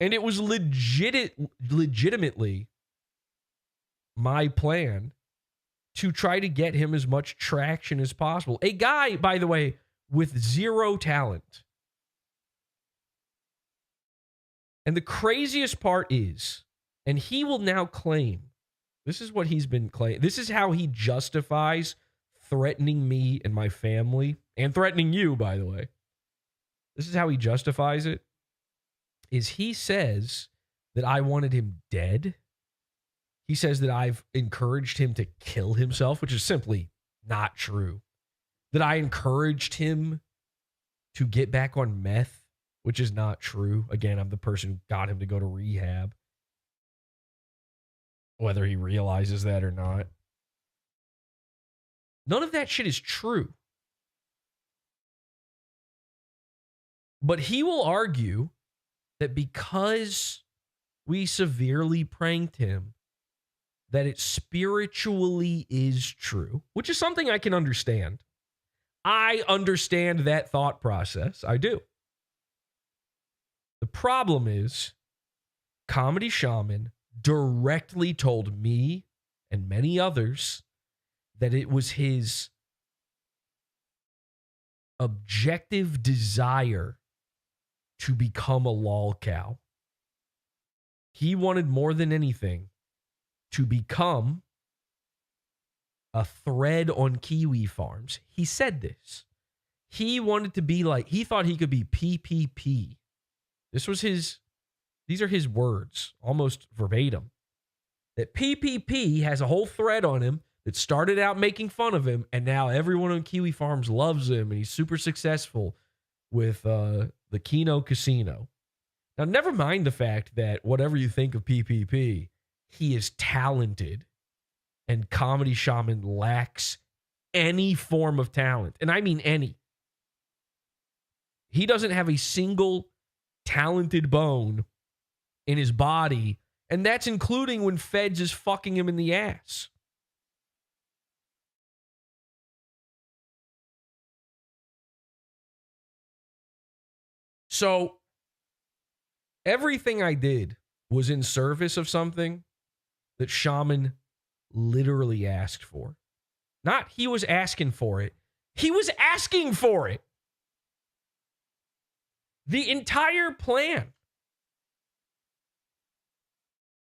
And it was legitimately my plan to try to get him as much traction as possible. A guy, by the way, with zero talent. And the craziest part is, and he will now claim, this is what he's been claiming. This is how he justifies threatening me and my family, and threatening you, by the way. This is how he justifies it, is he says that I wanted him dead. He says that I've encouraged him to kill himself, which is simply not true. That I encouraged him to get back on meth, which is not true. Again, I'm the person who got him to go to rehab. Whether he realizes that or not. None of that shit is true. But he will argue that because we severely pranked him, that it spiritually is true, which is something I can understand. I understand that thought process. I do. The problem is, Comedy Shaman directly told me and many others that it was his objective desire to become a lol cow. He wanted more than anything to become a thread on Kiwi farms. He said this. He wanted to be like, he thought he could be PPP. These are his words, almost verbatim. That PPP has a whole thread on him that started out making fun of him, and now everyone on Kiwi Farms loves him, and he's super successful with the Keno Casino. Now, never mind the fact that whatever you think of PPP, he is talented, and Comedy Shaman lacks any form of talent, and I mean any. He doesn't have a single talented bone in his body, and that's including when Feds is fucking him in the ass. So everything I did was in service of something that Shaman literally asked for. Not he was asking for it. He was asking for it. The entire plan.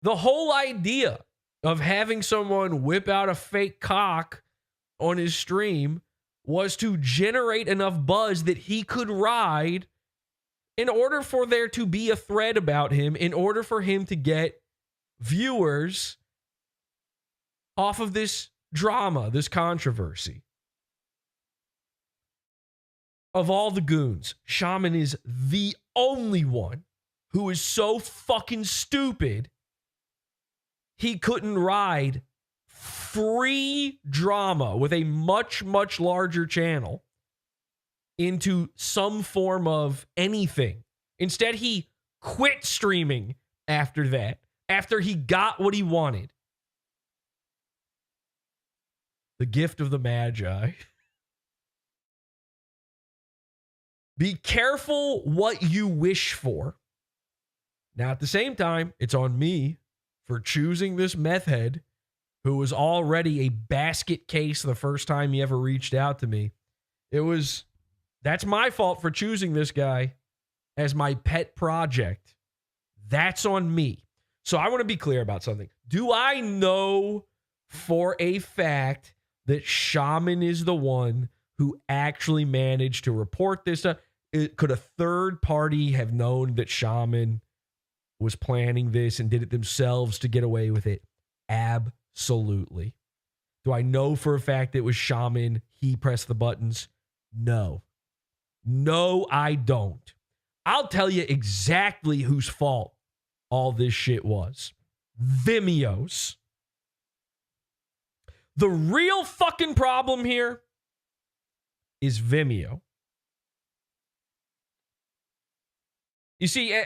The whole idea of having someone whip out a fake cock on his stream was to generate enough buzz that he could ride in order for there to be a thread about him, in order for him to get viewers off of this drama, this controversy. Of all the goons, Shaman is the only one who is so fucking stupid he couldn't ride free drama with a much, much larger channel into some form of anything. Instead, he quit streaming after that, after he got what he wanted. The gift of the Magi. Be careful what you wish for. Now, at the same time, it's on me for choosing this meth head who was already a basket case the first time he ever reached out to me. That's my fault for choosing this guy as my pet project. That's on me. So I want to be clear about something. Do I know for a fact that Shaman is the one who actually managed to report this stuff? Could a third party have known that Shaman was planning this and did it themselves to get away with it? Absolutely. Do I know for a fact it was Shaman? He pressed the buttons? No. No, I don't. I'll tell you exactly whose fault all this shit was. Vimeo's. The real fucking problem here is Vimeo. You see,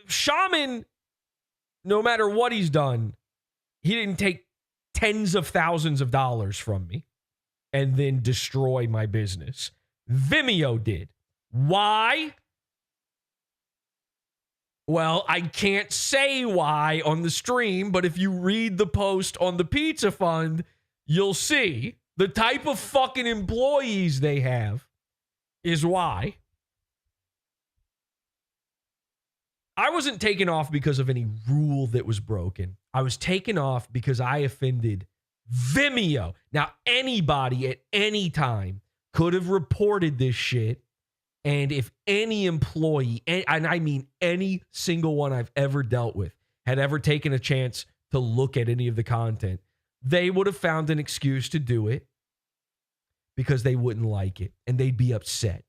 Shaman, no matter what he's done, he didn't take tens of thousands of dollars from me and then destroy my business. Vimeo did. Why? Well, I can't say why on the stream, but if you read the post on the Pizza Fund, you'll see the type of fucking employees they have is why. I wasn't taken off because of any rule that was broken. I was taken off because I offended Vimeo. Now, anybody at any time could have reported this shit. And if any employee, and I mean any single one I've ever dealt with, had ever taken a chance to look at any of the content, they would have found an excuse to do it because they wouldn't like it and they'd be upset.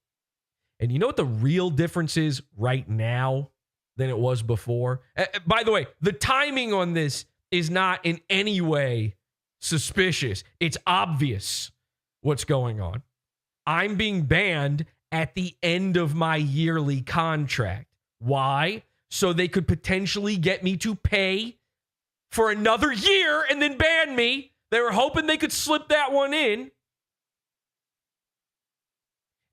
And you know what the real difference is right now than it was before? By the way, the timing on this is not in any way suspicious. It's obvious what's going on. I'm being banned at the end of my yearly contract. Why? So they could potentially get me to pay for another year and then ban me. They were hoping they could slip that one in.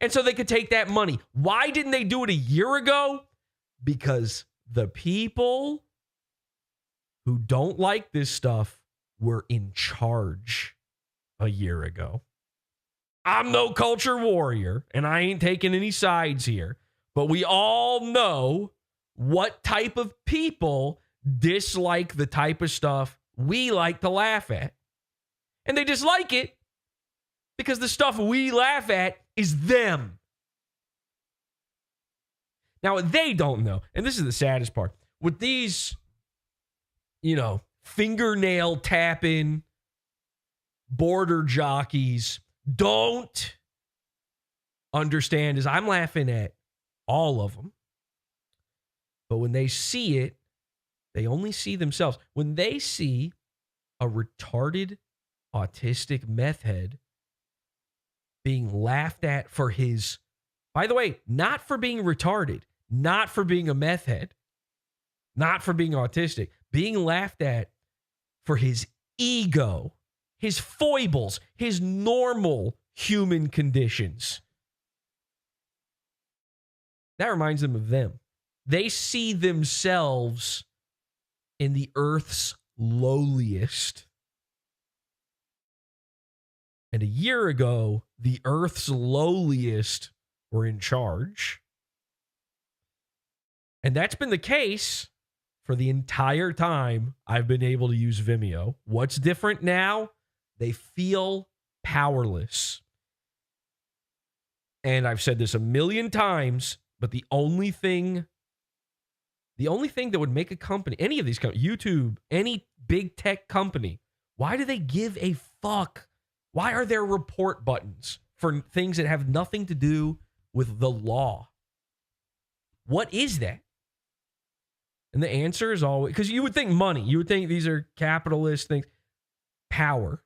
And so they could take that money. Why didn't they do it a year ago? Because the people who don't like this stuff were in charge a year ago. I'm no culture warrior, and I ain't taking any sides here, but we all know what type of people dislike the type of stuff we like to laugh at. And they dislike it because the stuff we laugh at is them. Now, what they don't know, and this is the saddest part, with these, fingernail tapping border jockeys don't understand is I'm laughing at all of them. But when they see it, they only see themselves. When they see a retarded, autistic meth head being laughed at for his, by the way, not for being retarded, not for being a meth head, not for being autistic, being laughed at for his ego, his foibles, his normal human conditions. That reminds them of them. They see themselves in the earth's lowliest. And a year ago, the earth's lowliest were in charge. And that's been the case for the entire time I've been able to use Vimeo. What's different now? They feel powerless. And I've said this a million times, but the only thing that would make a company, any of these companies, YouTube, any big tech company, why do they give a fuck? Why are there report buttons for things that have nothing to do with the law? What is that? And the answer is always, because you would think money. You would think these are capitalist things. Power.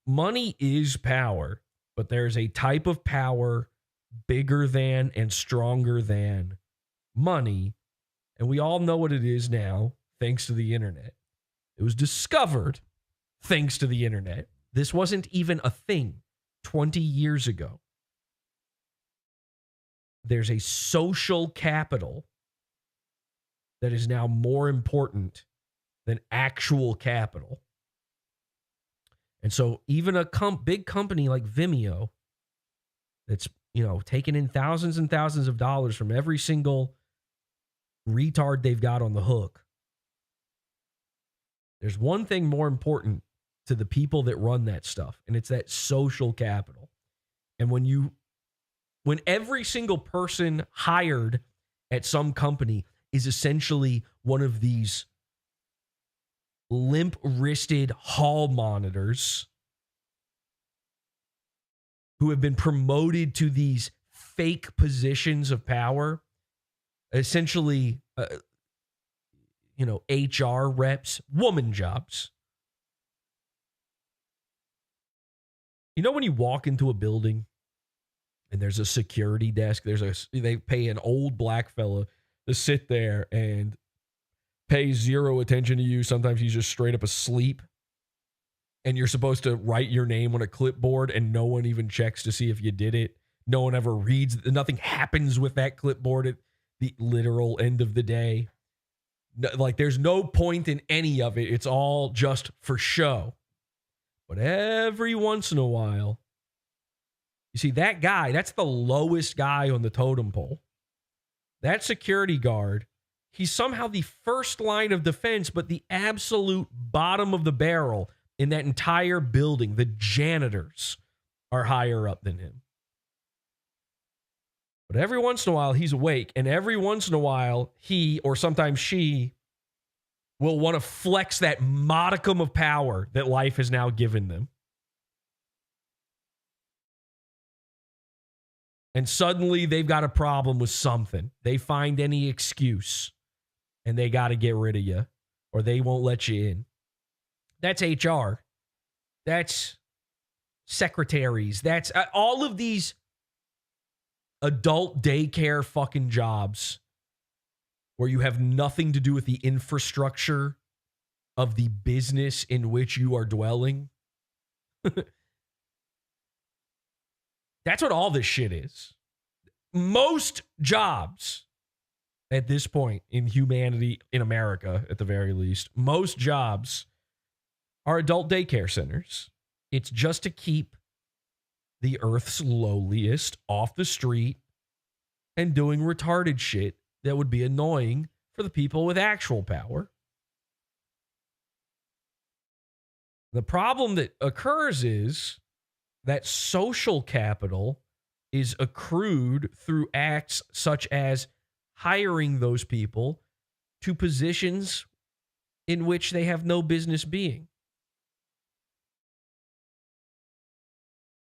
money is power, but there's a type of power bigger than and stronger than money. And we all know what it is now, thanks to the internet. It was discovered thanks to the internet. This wasn't even a thing 20 years ago. There's a social capital that is now more important than actual capital. And so even a big company like Vimeo that's, taking in thousands and thousands of dollars from every single retard they've got on the hook. There's one thing more important to the people that run that stuff, and it's that social capital. And when every single person hired at some company is essentially one of these limp-wristed hall monitors who have been promoted to these fake positions of power, essentially, HR reps, woman jobs. When you walk into a building and there's a security desk, they pay an old black fella to sit there and pay zero attention to you. Sometimes he's just straight up asleep. And you're supposed to write your name on a clipboard and no one even checks to see if you did it. No one ever reads. Nothing happens with that clipboard at the literal end of the day. There's no point in any of it. It's all just for show. But every once in a while, you see that guy, that's the lowest guy on the totem pole. That security guard, he's somehow the first line of defense, but the absolute bottom of the barrel in that entire building. The janitors are higher up than him. But every once in a while, he's awake, and every once in a while, he, or sometimes she, will want to flex that modicum of power that life has now given them. And suddenly, they've got a problem with something. They find any excuse, and they got to get rid of you, or they won't let you in. That's HR. That's secretaries. That's all of these adult daycare fucking jobs where you have nothing to do with the infrastructure of the business in which you are dwelling. That's what all this shit is. Most jobs at this point in humanity, in America at the very least, most jobs are adult daycare centers. It's just to keep the earth's lowliest off the street and doing retarded shit that would be annoying for the people with actual power. The problem that occurs is that social capital is accrued through acts such as hiring those people to positions in which they have no business being.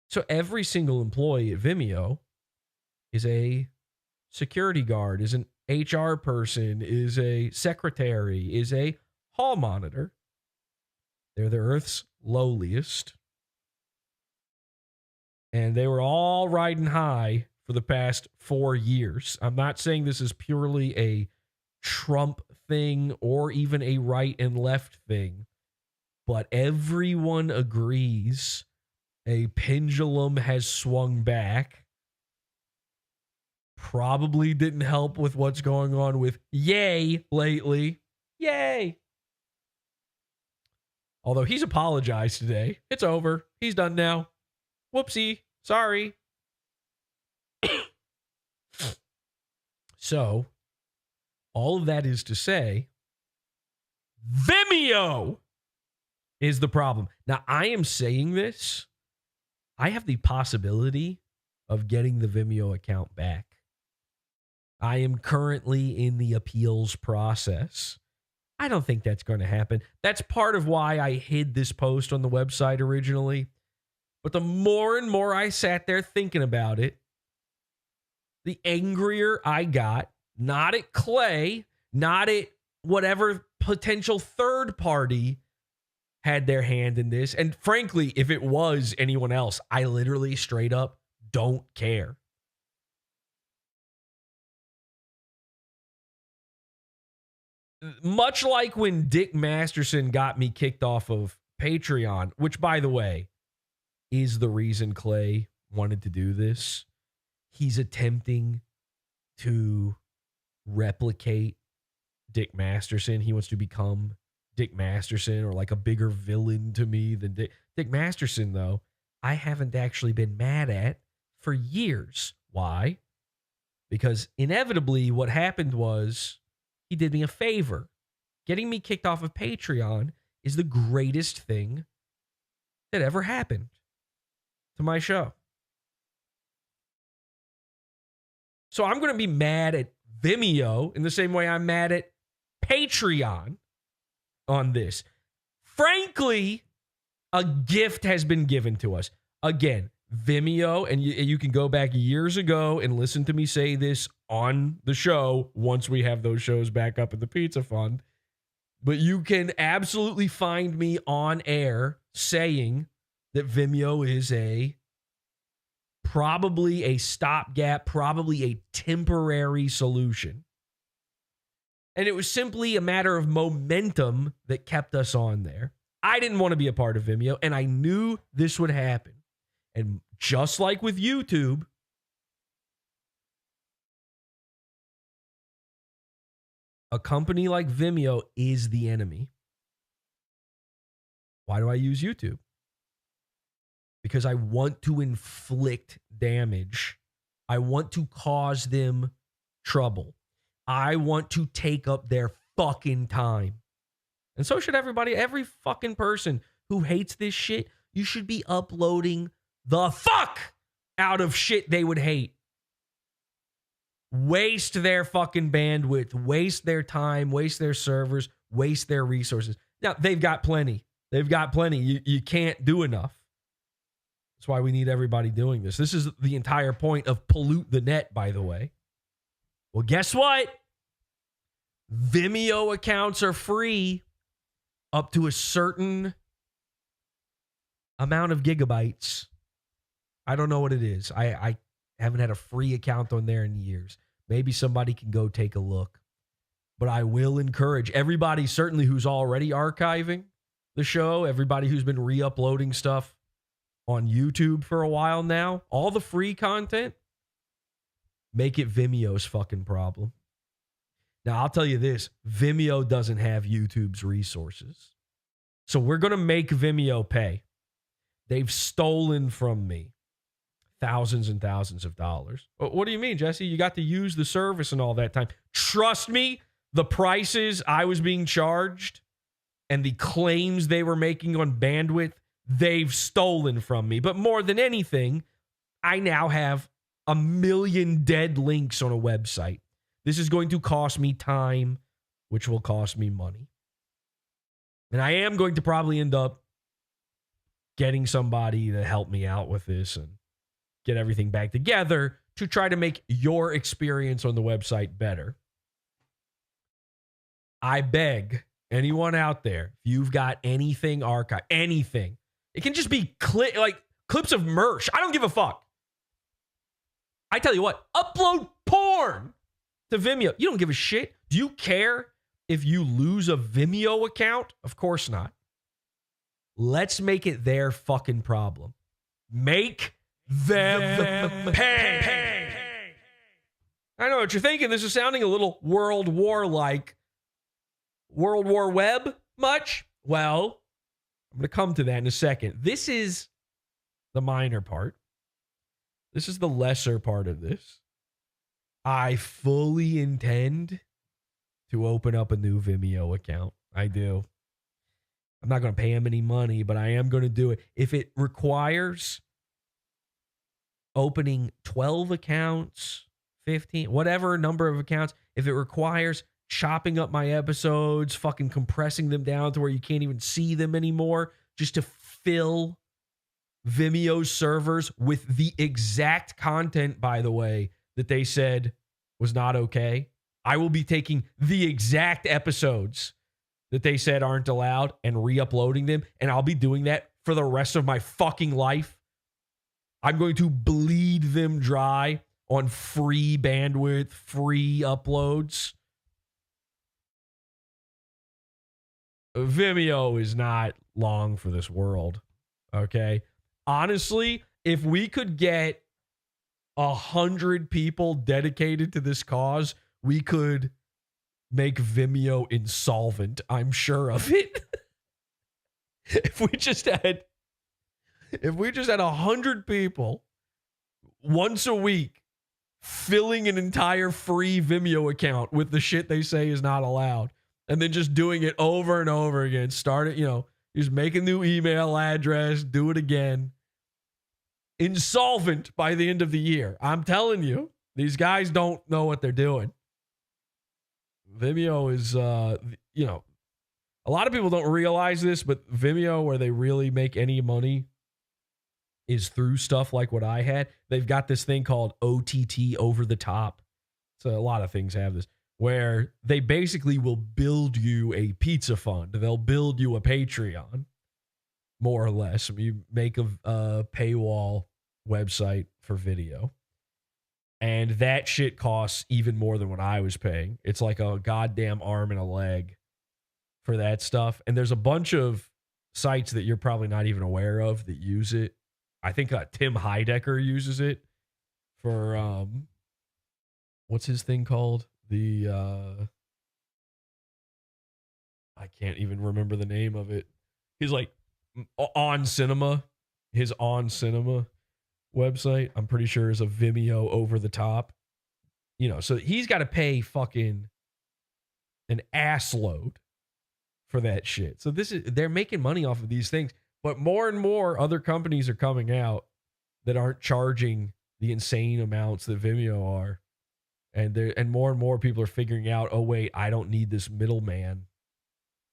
So every single employee at Vimeo is a security guard, is an HR person, is a secretary, is a hall monitor. They're the earth's lowliest. And they were all riding high for the past 4 years. I'm not saying this is purely a Trump thing or even a right and left thing, but everyone agrees a pendulum has swung back. Probably didn't help with what's going on with Ye lately. Yay. Although he's apologized today. It's over. He's done now. Whoopsie. Sorry. So, all of that is to say, Vimeo is the problem. Now, I am saying this. I have the possibility of getting the Vimeo account back. I am currently in the appeals process. I don't think that's going to happen. That's part of why I hid this post on the website originally. But the more and more I sat there thinking about it, the angrier I got. Not at Clay, not at whatever potential third party had their hand in this. And frankly, if it was anyone else, I literally straight up don't care. Much like when Dick Masterson got me kicked off of Patreon, which, by the way, is the reason Clay wanted to do this. He's attempting to replicate Dick Masterson. He wants to become Dick Masterson, or like a bigger villain to me than Dick Masterson, though, I haven't actually been mad at for years. Why? Because inevitably what happened was he did me a favor. Getting me kicked off of Patreon is the greatest thing that ever happened to my show. So I'm going to be mad at Vimeo in the same way I'm mad at Patreon on this. Frankly, a gift has been given to us. Again, Vimeo, and you can go back years ago and listen to me say this on the show once we have those shows back up at the Pizza Fund. But you can absolutely find me on air saying that Vimeo is probably a stopgap, probably a temporary solution. And it was simply a matter of momentum that kept us on there. I didn't want to be a part of Vimeo, and I knew this would happen. And just like with YouTube, a company like Vimeo is the enemy. Why do I use YouTube? Because I want to inflict damage. I want to cause them trouble. I want to take up their fucking time. And so should everybody. Every fucking person who hates this shit, you should be uploading the fuck out of shit they would hate. Waste their fucking bandwidth, waste their time, waste their servers, waste their resources. Now, they've got plenty. They've got plenty. You can't do enough. That's why we need everybody doing this. This is the entire point of pollute the net, by the way. Well, guess what? Vimeo accounts are free up to a certain amount of gigabytes. I don't know what it is. I haven't had a free account on there in years. Maybe somebody can go take a look. But I will encourage everybody, certainly who's already archiving the show, everybody who's been re-uploading stuff on YouTube for a while now, all the free content, make it Vimeo's fucking problem. Now, I'll tell you this, Vimeo doesn't have YouTube's resources. So we're going to make Vimeo pay. They've stolen from me thousands and thousands of dollars. What do you mean, Jesse? You got to use the service and all that time. Trust me, the prices I was being charged and the claims they were making on bandwidth, they've stolen from me. But more than anything, I now have 1 million dead links on a website. This is going to cost me time, which will cost me money. And I am going to probably end up getting somebody to help me out with this and get everything back together to try to make your experience on the website better. I beg anyone out there, if you've got anything archived, anything, it can just be clips of merch. I don't give a fuck. I tell you what, upload porn to Vimeo. You don't give a shit. Do you care if you lose a Vimeo account? Of course not. Let's make it their fucking problem. Make them pay. I know what you're thinking. This is sounding a little World War-like. World War Web much? Well, I'm going to come to that in a second. This is the minor part. This is the lesser part of this. I fully intend to open up a new Vimeo account. I do. I'm not going to pay him any money, but I am going to do it. If it requires opening 12 accounts, 15, whatever number of accounts, if it requires chopping up my episodes, fucking compressing them down to where you can't even see them anymore, just to fill Vimeo's servers with the exact content, by the way, that they said was not okay. I will be taking the exact episodes that they said aren't allowed and re-uploading them, and I'll be doing that for the rest of my fucking life. I'm going to bleed them dry on free bandwidth, free uploads. Vimeo is not long for this world, okay? Honestly, if we could get 100 people dedicated to this cause, we could make Vimeo insolvent. I'm sure of it. If we just had 100 people once a week filling an entire free Vimeo account with the shit they say is not allowed, and then just doing it over and over again, start it, just make a new email address, do it again. Insolvent by the end of the year. I'm telling you, these guys don't know what they're doing. Vimeo is, a lot of people don't realize this, but Vimeo, where they really make any money, is through stuff like what I had. They've got this thing called OTT, over the top. So a lot of things have this, where they basically will build you a pizza fund. They'll build you a Patreon, more or less. You make a paywall website for video. And that shit costs even more than what I was paying. It's like a goddamn arm and a leg for that stuff. And there's a bunch of sites that you're probably not even aware of that use it. I think Tim Heidecker uses it for, what's his thing called? I can't even remember the name of it. He's like On Cinema. His On Cinema website, I'm pretty sure, is a Vimeo over the top. So he's got to pay fucking an ass load for that shit. So they're making money off of these things, but more and more other companies are coming out that aren't charging the insane amounts that Vimeo are. And more people are figuring out, oh wait, I don't need this middleman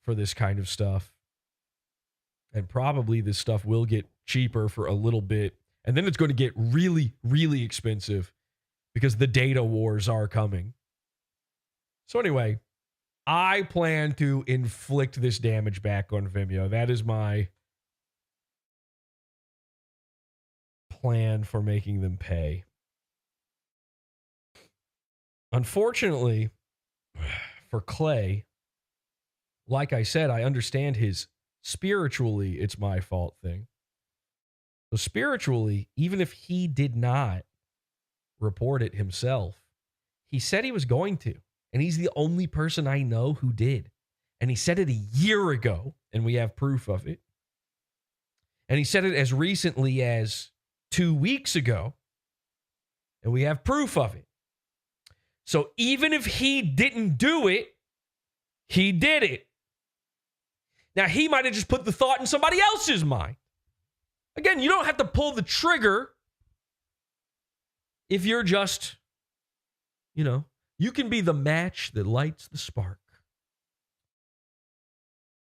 for this kind of stuff. And probably this stuff will get cheaper for a little bit. And then it's going to get really, really expensive because the data wars are coming. So anyway, I plan to inflict this damage back on Vimeo. That is my plan for making them pay. Unfortunately, for Clay, like I said, I understand his spiritually it's my fault thing. So spiritually, even if he did not report it himself, he said he was going to. And he's the only person I know who did. And he said it a year ago, and we have proof of it. And he said it as recently as 2 weeks ago, and we have proof of it. So even if he didn't do it, he did it. Now, he might have just put the thought in somebody else's mind. Again, you don't have to pull the trigger if you're just, you can be the match that lights the spark.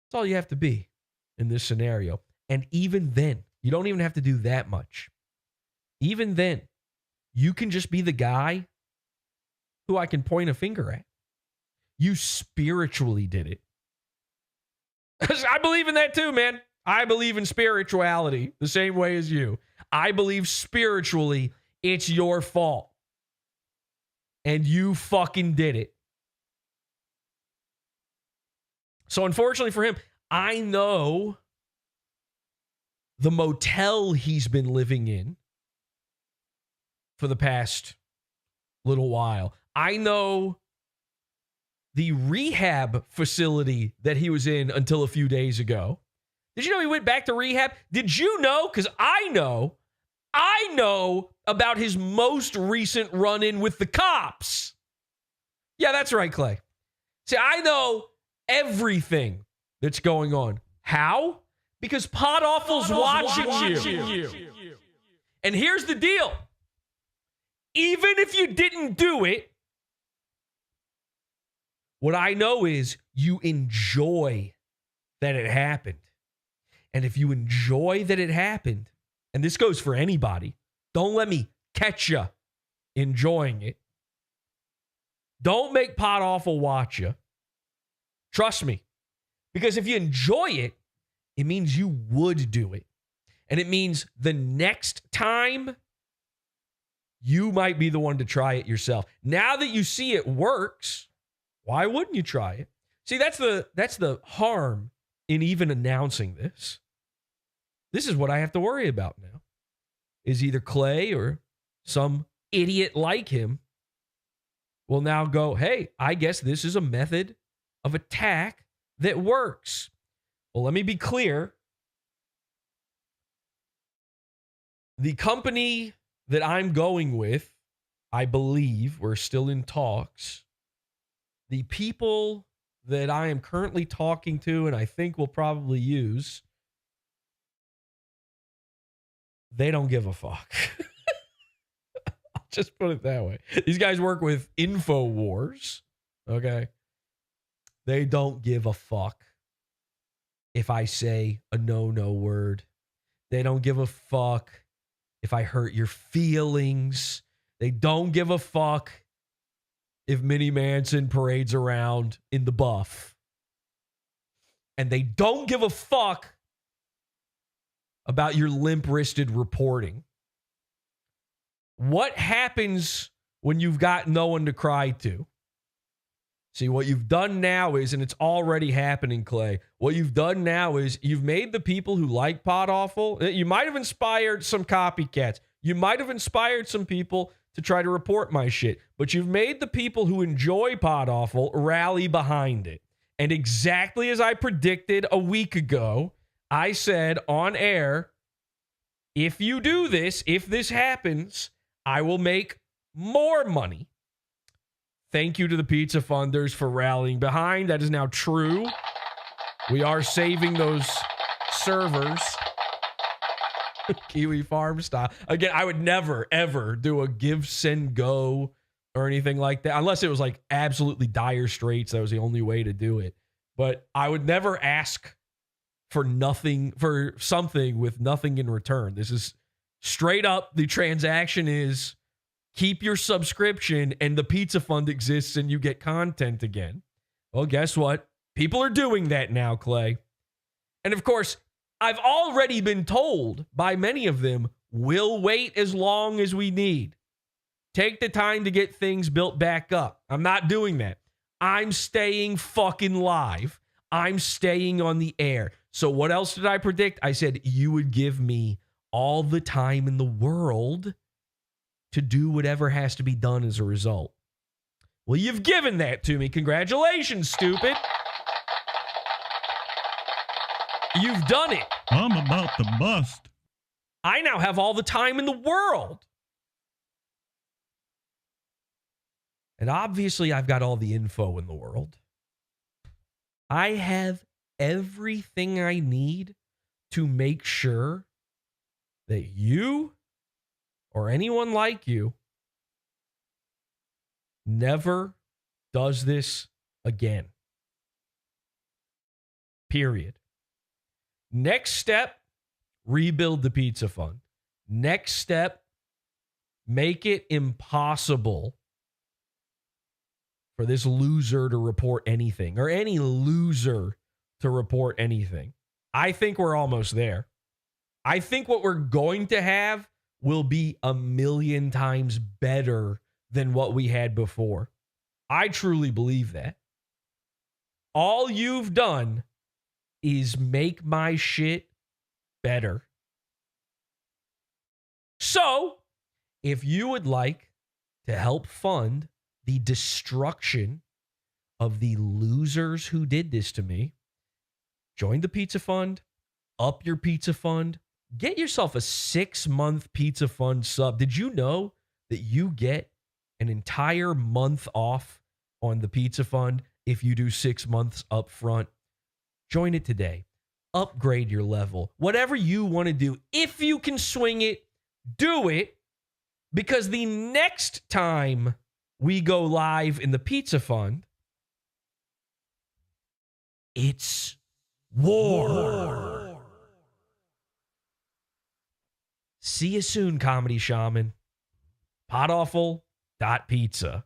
That's all you have to be in this scenario. And even then, you don't even have to do that much. Even then, you can just be the guy who I can point a finger at. You spiritually did it. I believe in that too, man. I believe in spirituality the same way as you. I believe spiritually it's your fault. And you fucking did it. So unfortunately for him, I know the motel he's been living in for the past little while. I know the rehab facility that he was in until a few days ago. Did you know he went back to rehab? Did you know? Because I know about his most recent run-in with the cops. Yeah, that's right, Clay. See, I know everything that's going on. How? Because PodAwful's watching you. And here's the deal. Even if you didn't do it, what I know is you enjoy that it happened. And if you enjoy that it happened, and this goes for anybody, don't let me catch you enjoying it. Don't make PodAwful watch you. Trust me. Because if you enjoy it, it means you would do it. And it means the next time you might be the one to try it yourself. Now that you see it works, why wouldn't you try it? See, that's the harm in even announcing this. This is what I have to worry about now. Is either Clay or some idiot like him will now go, hey, I guess this is a method of attack that works. Well, let me be clear. The company that I'm going with, I believe, we're still in talks. The people that I am currently talking to and I think will probably use, they don't give a fuck. I'll just put it that way. These guys work with InfoWars, okay? They don't give a fuck if I say a no-no word. They don't give a fuck if I hurt your feelings. They don't give a fuck if Minnie Manson parades around in the buff. And they don't give a fuck about your limp-wristed reporting. What happens when you've got no one to cry to? See, what you've done now is, and it's already happening, Clay, what you've done now is you've made the people who like PodAwful, you might have inspired some copycats. You might have inspired some people to try to report my shit, but you've made the people who enjoy PodAwful rally behind it. And exactly as I predicted a week ago, I said on air, if you do this, if this happens, I will make more money. Thank you to the pizza funders for rallying behind. That is now true. We are saving those servers. Kiwi Farm style. Again, I would never, ever do a give, send, go or anything like that. Unless it was like absolutely dire straits. That was the only way to do it. But I would never ask for nothing, for something with nothing in return. This is straight up. The transaction is keep your subscription and the pizza fund exists and you get content again. Well, guess what? People are doing that now, Clay. And of course, I've already been told by many of them, we'll wait as long as we need. Take the time to get things built back up. I'm not doing that. I'm staying fucking live. I'm staying on the air. So what else did I predict? I said you would give me all the time in the world to do whatever has to be done as a result. Well, you've given that to me. Congratulations, stupid. You've done it. I'm about to bust. I now have all the time in the world. And obviously, I've got all the info in the world. I have everything I need to make sure that you or anyone like you never does this again. Period. Next step, rebuild the pizza fund. Next step, make it impossible for this loser to report anything or any loser to report anything. I think we're almost there. I think what we're going to have will be 1,000,000 times better than what we had before. I truly believe that. All you've done is make my shit better. So, if you would like to help fund the destruction of the losers who did this to me, join the pizza fund, up your pizza fund, get yourself a 6-month pizza fund sub. Did you know that you get an entire month off on the pizza fund if you do 6 months up front? Join it today. Upgrade your level. Whatever you want to do, if you can swing it, do it. Because the next time we go live in the pizza fund, it's war. See you soon, Comedy Shaman. PodAwful.pizza.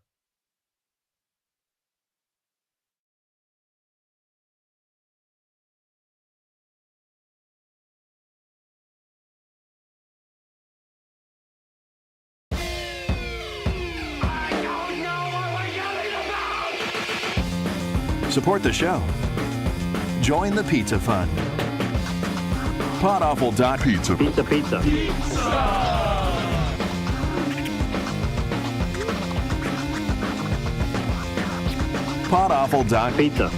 Support the show. Join the Pizza Fund. PodAwful.pizza. Pizza. PodAwful.pizza.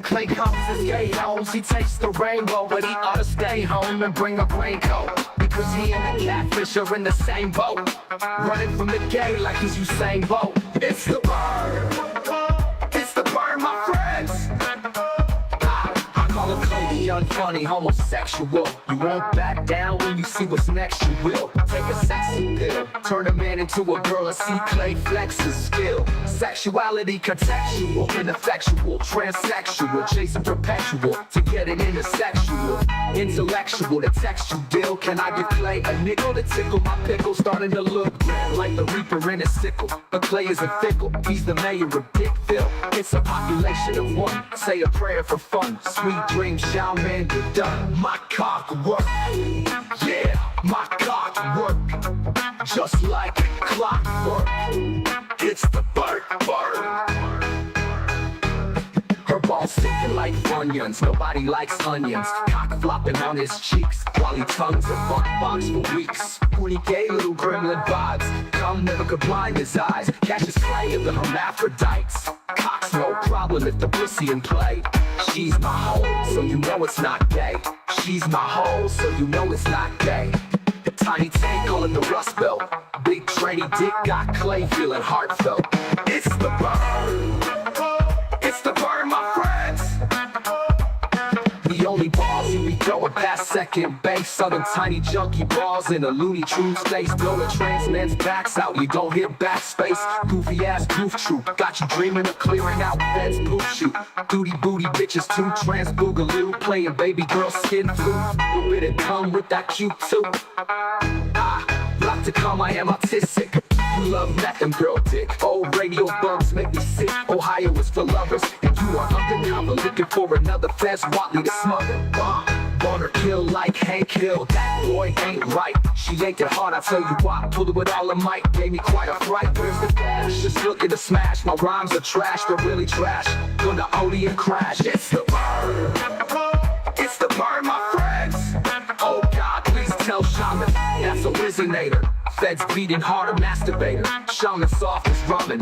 Clay comes his gay homes, he takes the rainbow, but he ought to stay home and bring a raincoat. Because he and the catfish are in the same boat, running from the gay like he's Usain Bolt. It's the bird, it's the bird, my friends. I call him Cody, unfunny, homosexual. You won't back down when you see what's next, you will. Take a sexy pill, turn a man into a girl and see Clay flex his skill. Sexuality contextual, ineffectual, transsexual, chasing perpetual to get it intersexual. Intellectual, the text you deal. Can I give Clay a nickel to tickle my pickle? Starting to look like the reaper in his sickle. But Clay isn't fickle, he's the mayor of Dickville. It's a population of one, say a prayer for fun. Sweet dreams, shall man be done. My cock work, yeah, my cock work. Just like clockwork, it's the bird. Her balls sticking like onions, nobody likes onions. Cock flopping on his cheeks, while he tongues a fun box for weeks. Pretty gay little gremlin vibes, come never could blind his eyes. Catches Clay in the hermaphrodites. Cock's no problem if the pussy in play. She's my hoe, so you know it's not gay. She's my hoe, so you know it's not gay. Tiny tank calling the Rust Belt. Big trainy dick got Clay feeling heartfelt. It's the bird. It's the bird, my friends. The only balls you be throwing past second base are them tiny junky balls in a Looney Tunes face. Blow the trans men's backs out, you don't hit backspace. Goofy ass goof troop, got you dreaming of clearing out feds poop shoot. Duty booty bitches too, trans boogaloo, playing baby girl skin flute. You better come with that cute too. Like to come, I am autistic. You love meth and girl dick. Old radio bumps make me sick. Ohio is for lovers, and you are undercover looking for another fast Watley to smother. Born or kill like Hank Hill. That boy ain't right. She ain't that hard, I tell you what. Pulled it with all her might, gave me quite a fright. Where's the dash? Just looking to smash. My rhymes are trash, they're really trash. Gonna OD and crash. It's the bird. It's the bird, my friends. Oh God, please tell Shaman that's a resonator. Feds beating harder, masturbator. Shaman soft as rubbing.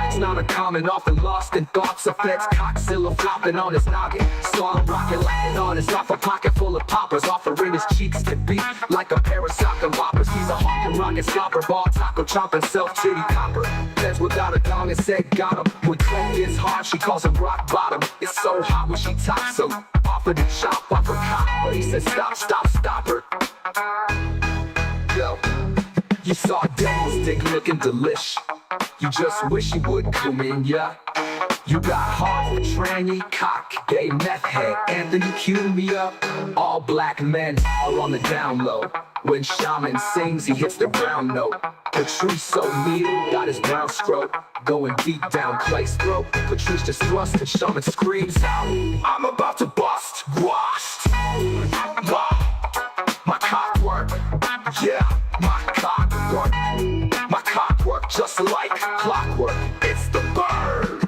It's not uncommon, often lost in thoughts of feds. Cockzilla flopping on his noggin. Saw him rocking like on his off a pocket full of poppers. Offering his cheeks to beat like a pair of sock boppers. He's a honkin' rockin' slobber ball, taco chomping, self-titty copper. Feds without a dong and said got him. When Clay is hard, she calls him rock bottom. It's so hot when she tops him. Offered to chop off her cock, but he said stop her. Yo. You saw devil's dick looking delish. You just wish you would come in, yeah. You got heart for tranny, cock, gay meth head. Anthony cue me up. All black men are on the down low. When Shaman sings, he hits the brown note. Patrice so needle, got his brown stroke. Going deep down Clay's throat. Patrice just thrusts and Shaman screams out, I'm about to bust, washed. My cock work, yeah, my cock work. My cock work just like clockwork. It's the bird.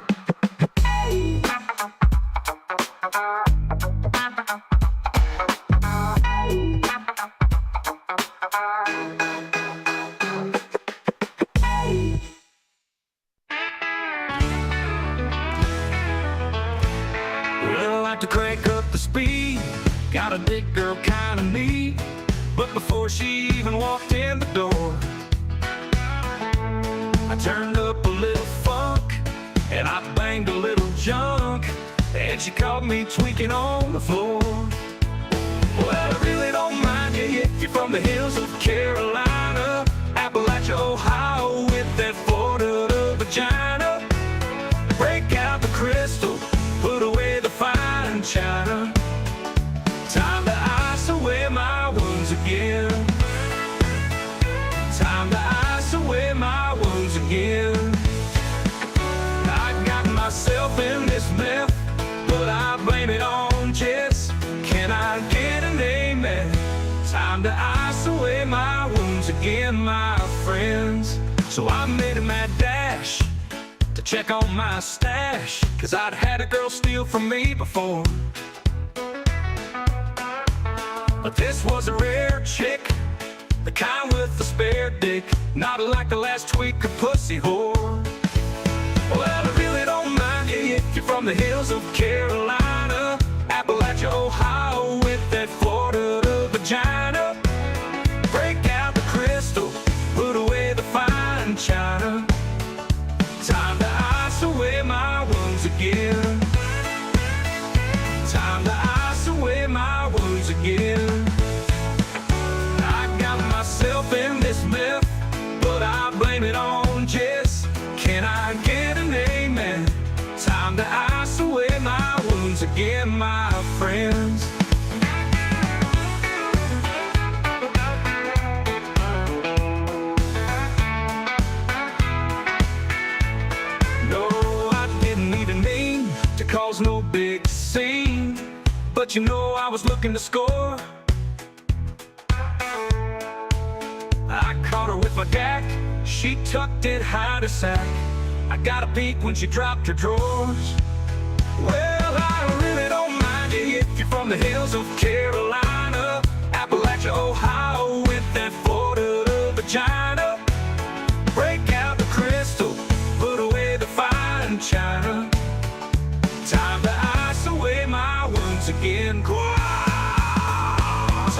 Well, I like to crank up the speed. Got a big girl kinda neat. But before she even walked in the door, I turned up a little funk and I banged a little junk, and she caught me tweaking on the floor. Well, I really don't mind you if you're from the hills of Carolina, Appalachia, Ohio, with that Florida vagina. Break out the crystal, put away the fine china. Time Time to ice away my wounds again. I got myself in this mess, but I blame it on Jess. Can I get an amen? Time to ice away my wounds again, my friends. So I made a mad dash to check on my stash, 'cause I'd had a girl steal from me before. But this was a rare chick, the kind with the spare dick, not like the last tweak of pussy whore. Well, I really don't mind you if you're from the hills of Carolina, Appalachia, Ohio, with that Florida vagina. Break out the crystal, put away the fine china. Time to ice away my wounds again. Time to ice away my wounds again. I got myself in this mess, but I blame it on Jess. Can I get an amen? Time to ice away my wounds again, my friends. No, I didn't need a name to cause no big scene, but you know I was looking to score. I caught her with my gack, she tucked it high to sack. I got a peek when she dropped her drawers. Well, I really don't mind you if you're from the hills of Carolina, Appalachia, Ohio, with that Florida vagina. Break out the crystal, put away the fine china. Time to ice away my wounds again.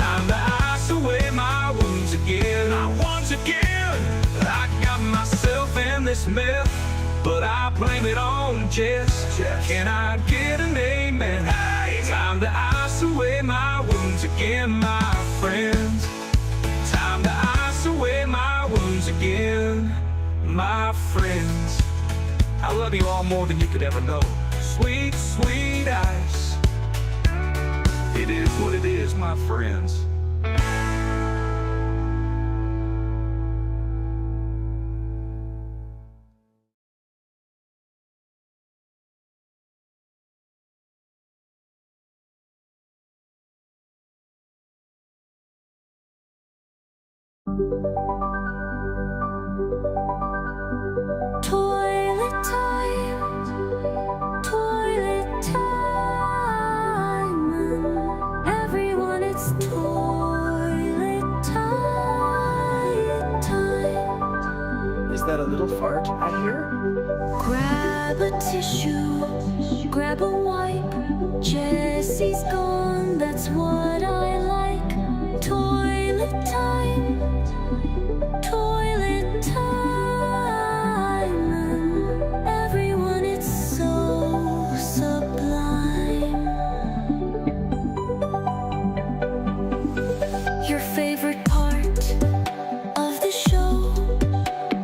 Time to ice away my wounds again. Once again, I got myself in this mess, but I blame it on Jess. Can I get an amen? Hey. Time to ice away my wounds again, my friends. Time to ice away my wounds again, my friends. I love you all more than you could ever know. Sweet, sweet ice. It is what it is, my friends. Toilet time, toilet time. Everyone, it's toilet time. Is that a little fart I hear? Grab a tissue, grab a wipe. Jessie's gone, that's what I like. Toilet time, toilet time. Everyone, it's so sublime. Your favorite part of the show.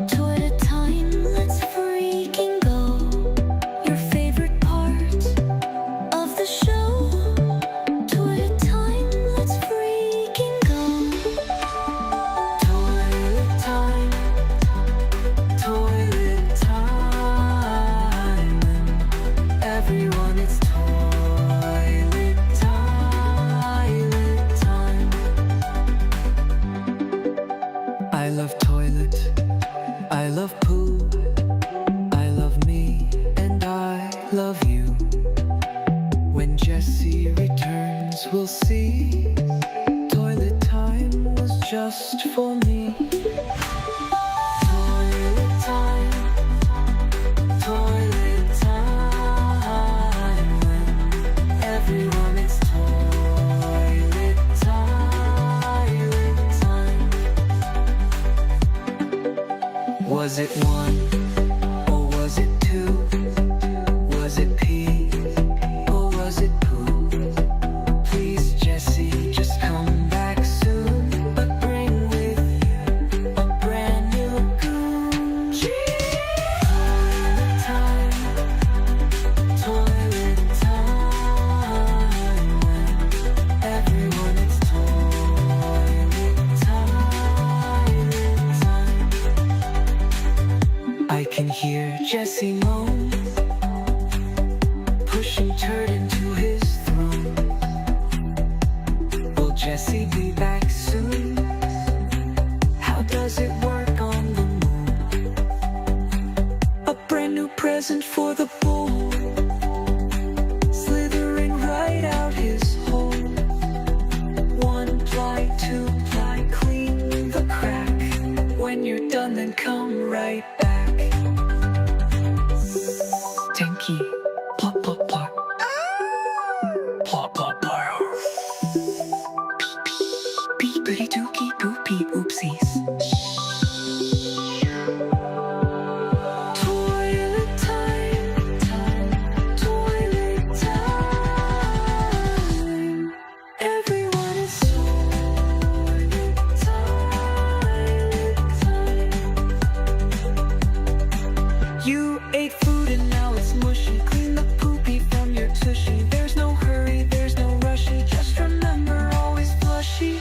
Toilet time, let's freaking go. Your favorite part of the show. Toilet time, let's freaking go. Toilet time, toilet time. Everyone, it's toilet time. I love toilet, I love poo, I love me, and I love you. When Jessie returns, we'll see. Toilet time was just for me. Toilet time, toilet time. Everyone, it's toilet time. Was it one, or was it two? Was it pee, or was it poo? Please, Jessie, just come back soon, but bring with you a brand new goon. Toilet time, toilet time. Everyone, it's toilet time. can hear Jesse moan, pushing turd into his throne. Will Jesse be back soon? How does it work on the moon? A brand new present for the bull, slithering right out his hole. 1 ply, 2 ply, clean the crack. When you're done, then come right back. Stinky, plop, plop, plop. Plop, plop, plop. Beepity dookie boopy oopsies. Toilet time, toilet time. Everyone is toilet time. You ate food and now it's mushy. Clean the poopy from your tushy. There's no hurry, there's no rushy. Just remember, always flushy.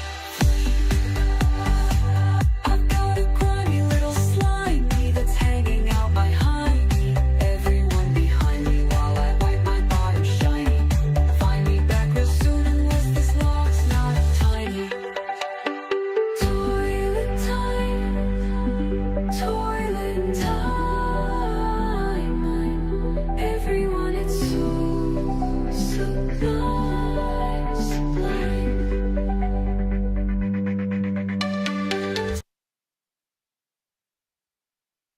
I've got a grimy little slimy that's hanging out behind me. Everyone behind me while I wipe my bottom shiny. Find me back real soon unless this log's not tiny. Toilet time, toilet time. Everyone, it's so sublime, sublime.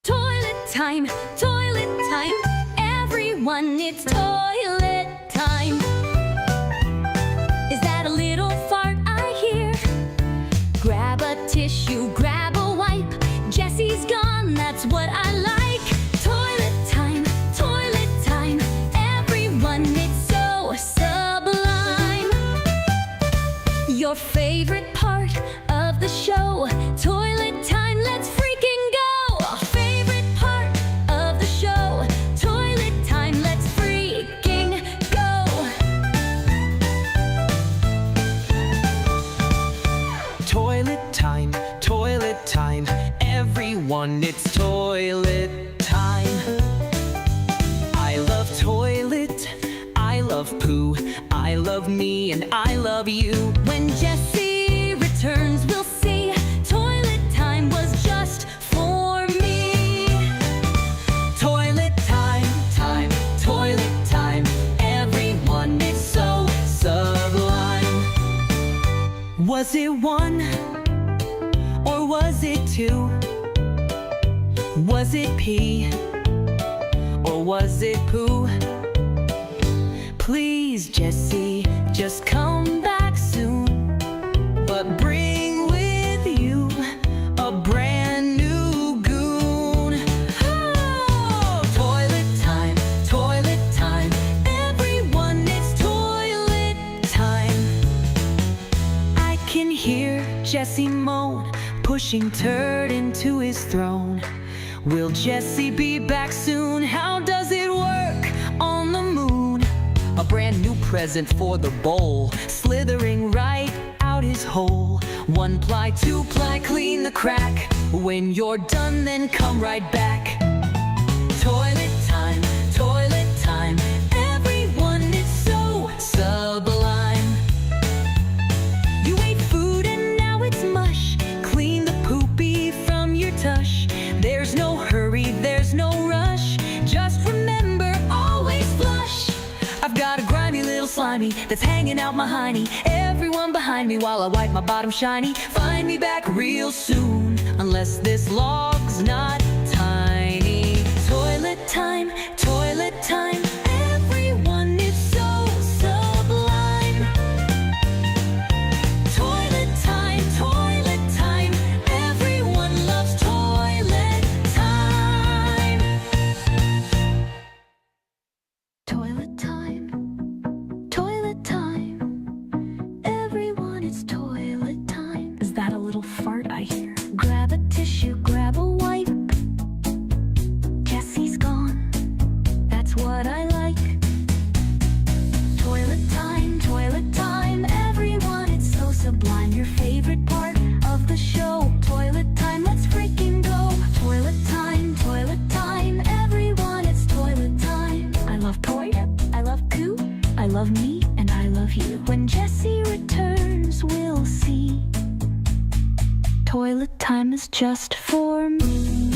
Toilet time, everyone, it's toilet time. Is that a little fart I hear? Grab a tissue, grab a wipe. Jesse's gone, that's what I like. Toilet time, everyone, it's so sublime. Your favorite part of the show, toilet time, let's freaking go. Favorite part of the show, toilet time, let's freaking go. Toilet time, everyone, it's toilet time. I love toilet, I love poo, I love me, and I love you. When Jesse returns, we'll see toilet time was just for me. Toilet time, everyone, it's so sublime. Was it 1 or was it 2? Was it pee or was it poo? Please, Jesse, just come back soon, but bring with you a brand new goon. Oh, toilet time, everyone, it's toilet time. I can hear Jesse moan, pushing turd into his throne. Will Jesse be back soon? How does it work on the moon? A brand new present for the bowl, slithering right out his hole. 1 ply, 2 ply, clean the crack. When you're done, then come right back. Toilet time, everyone, it's so sublime. You ate food and now it's mush. Clean the poopy from your tush. There's no hurry, there's no rush. Just remember, always flush. I've got a grimy little slimy that's hanging out my hiney. Everyone behind me while I wipe my bottom shiny. Find me back real soon, unless this log's not tiny. Toilet time, everyone, it's so sublime. Toilet time, everyone loves toilet time. Toilet time, everyone, it's toilet time. Is that a little fart I hear? Grab a tissue, grab a wipe. time's just for me.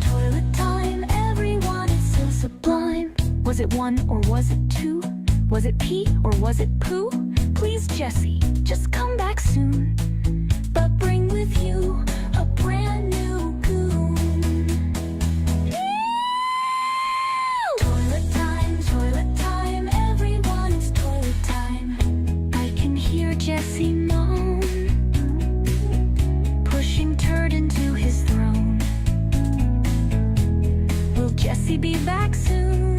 Toilet time, everyone is so sublime. Was it one or was it two? Was it pee or was it poo? Please, Jessie, just come back soon. But bring with you a brand new goon. Toilet time, everyone is toilet time. I can hear Jessie moan, pushing turd into his throne. Will Jessie be back soon?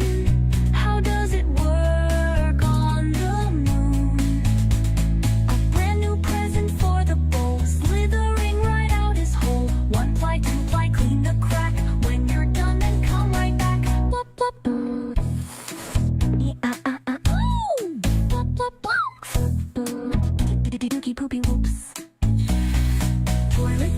How does it work on the moon? A brand new present for the bowl, slithering right out his hole. 1 ply, 2 ply, clean the crack. When you're done, then come right back. Blop, blop, blop. Ooh. Blop, blop, blop. Dookie poopy whoops. Toilet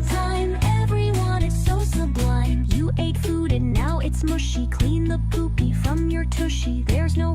time, everyone is so sublime. You ate food and now it's mushy. Clean the poopy from your tushy. There's no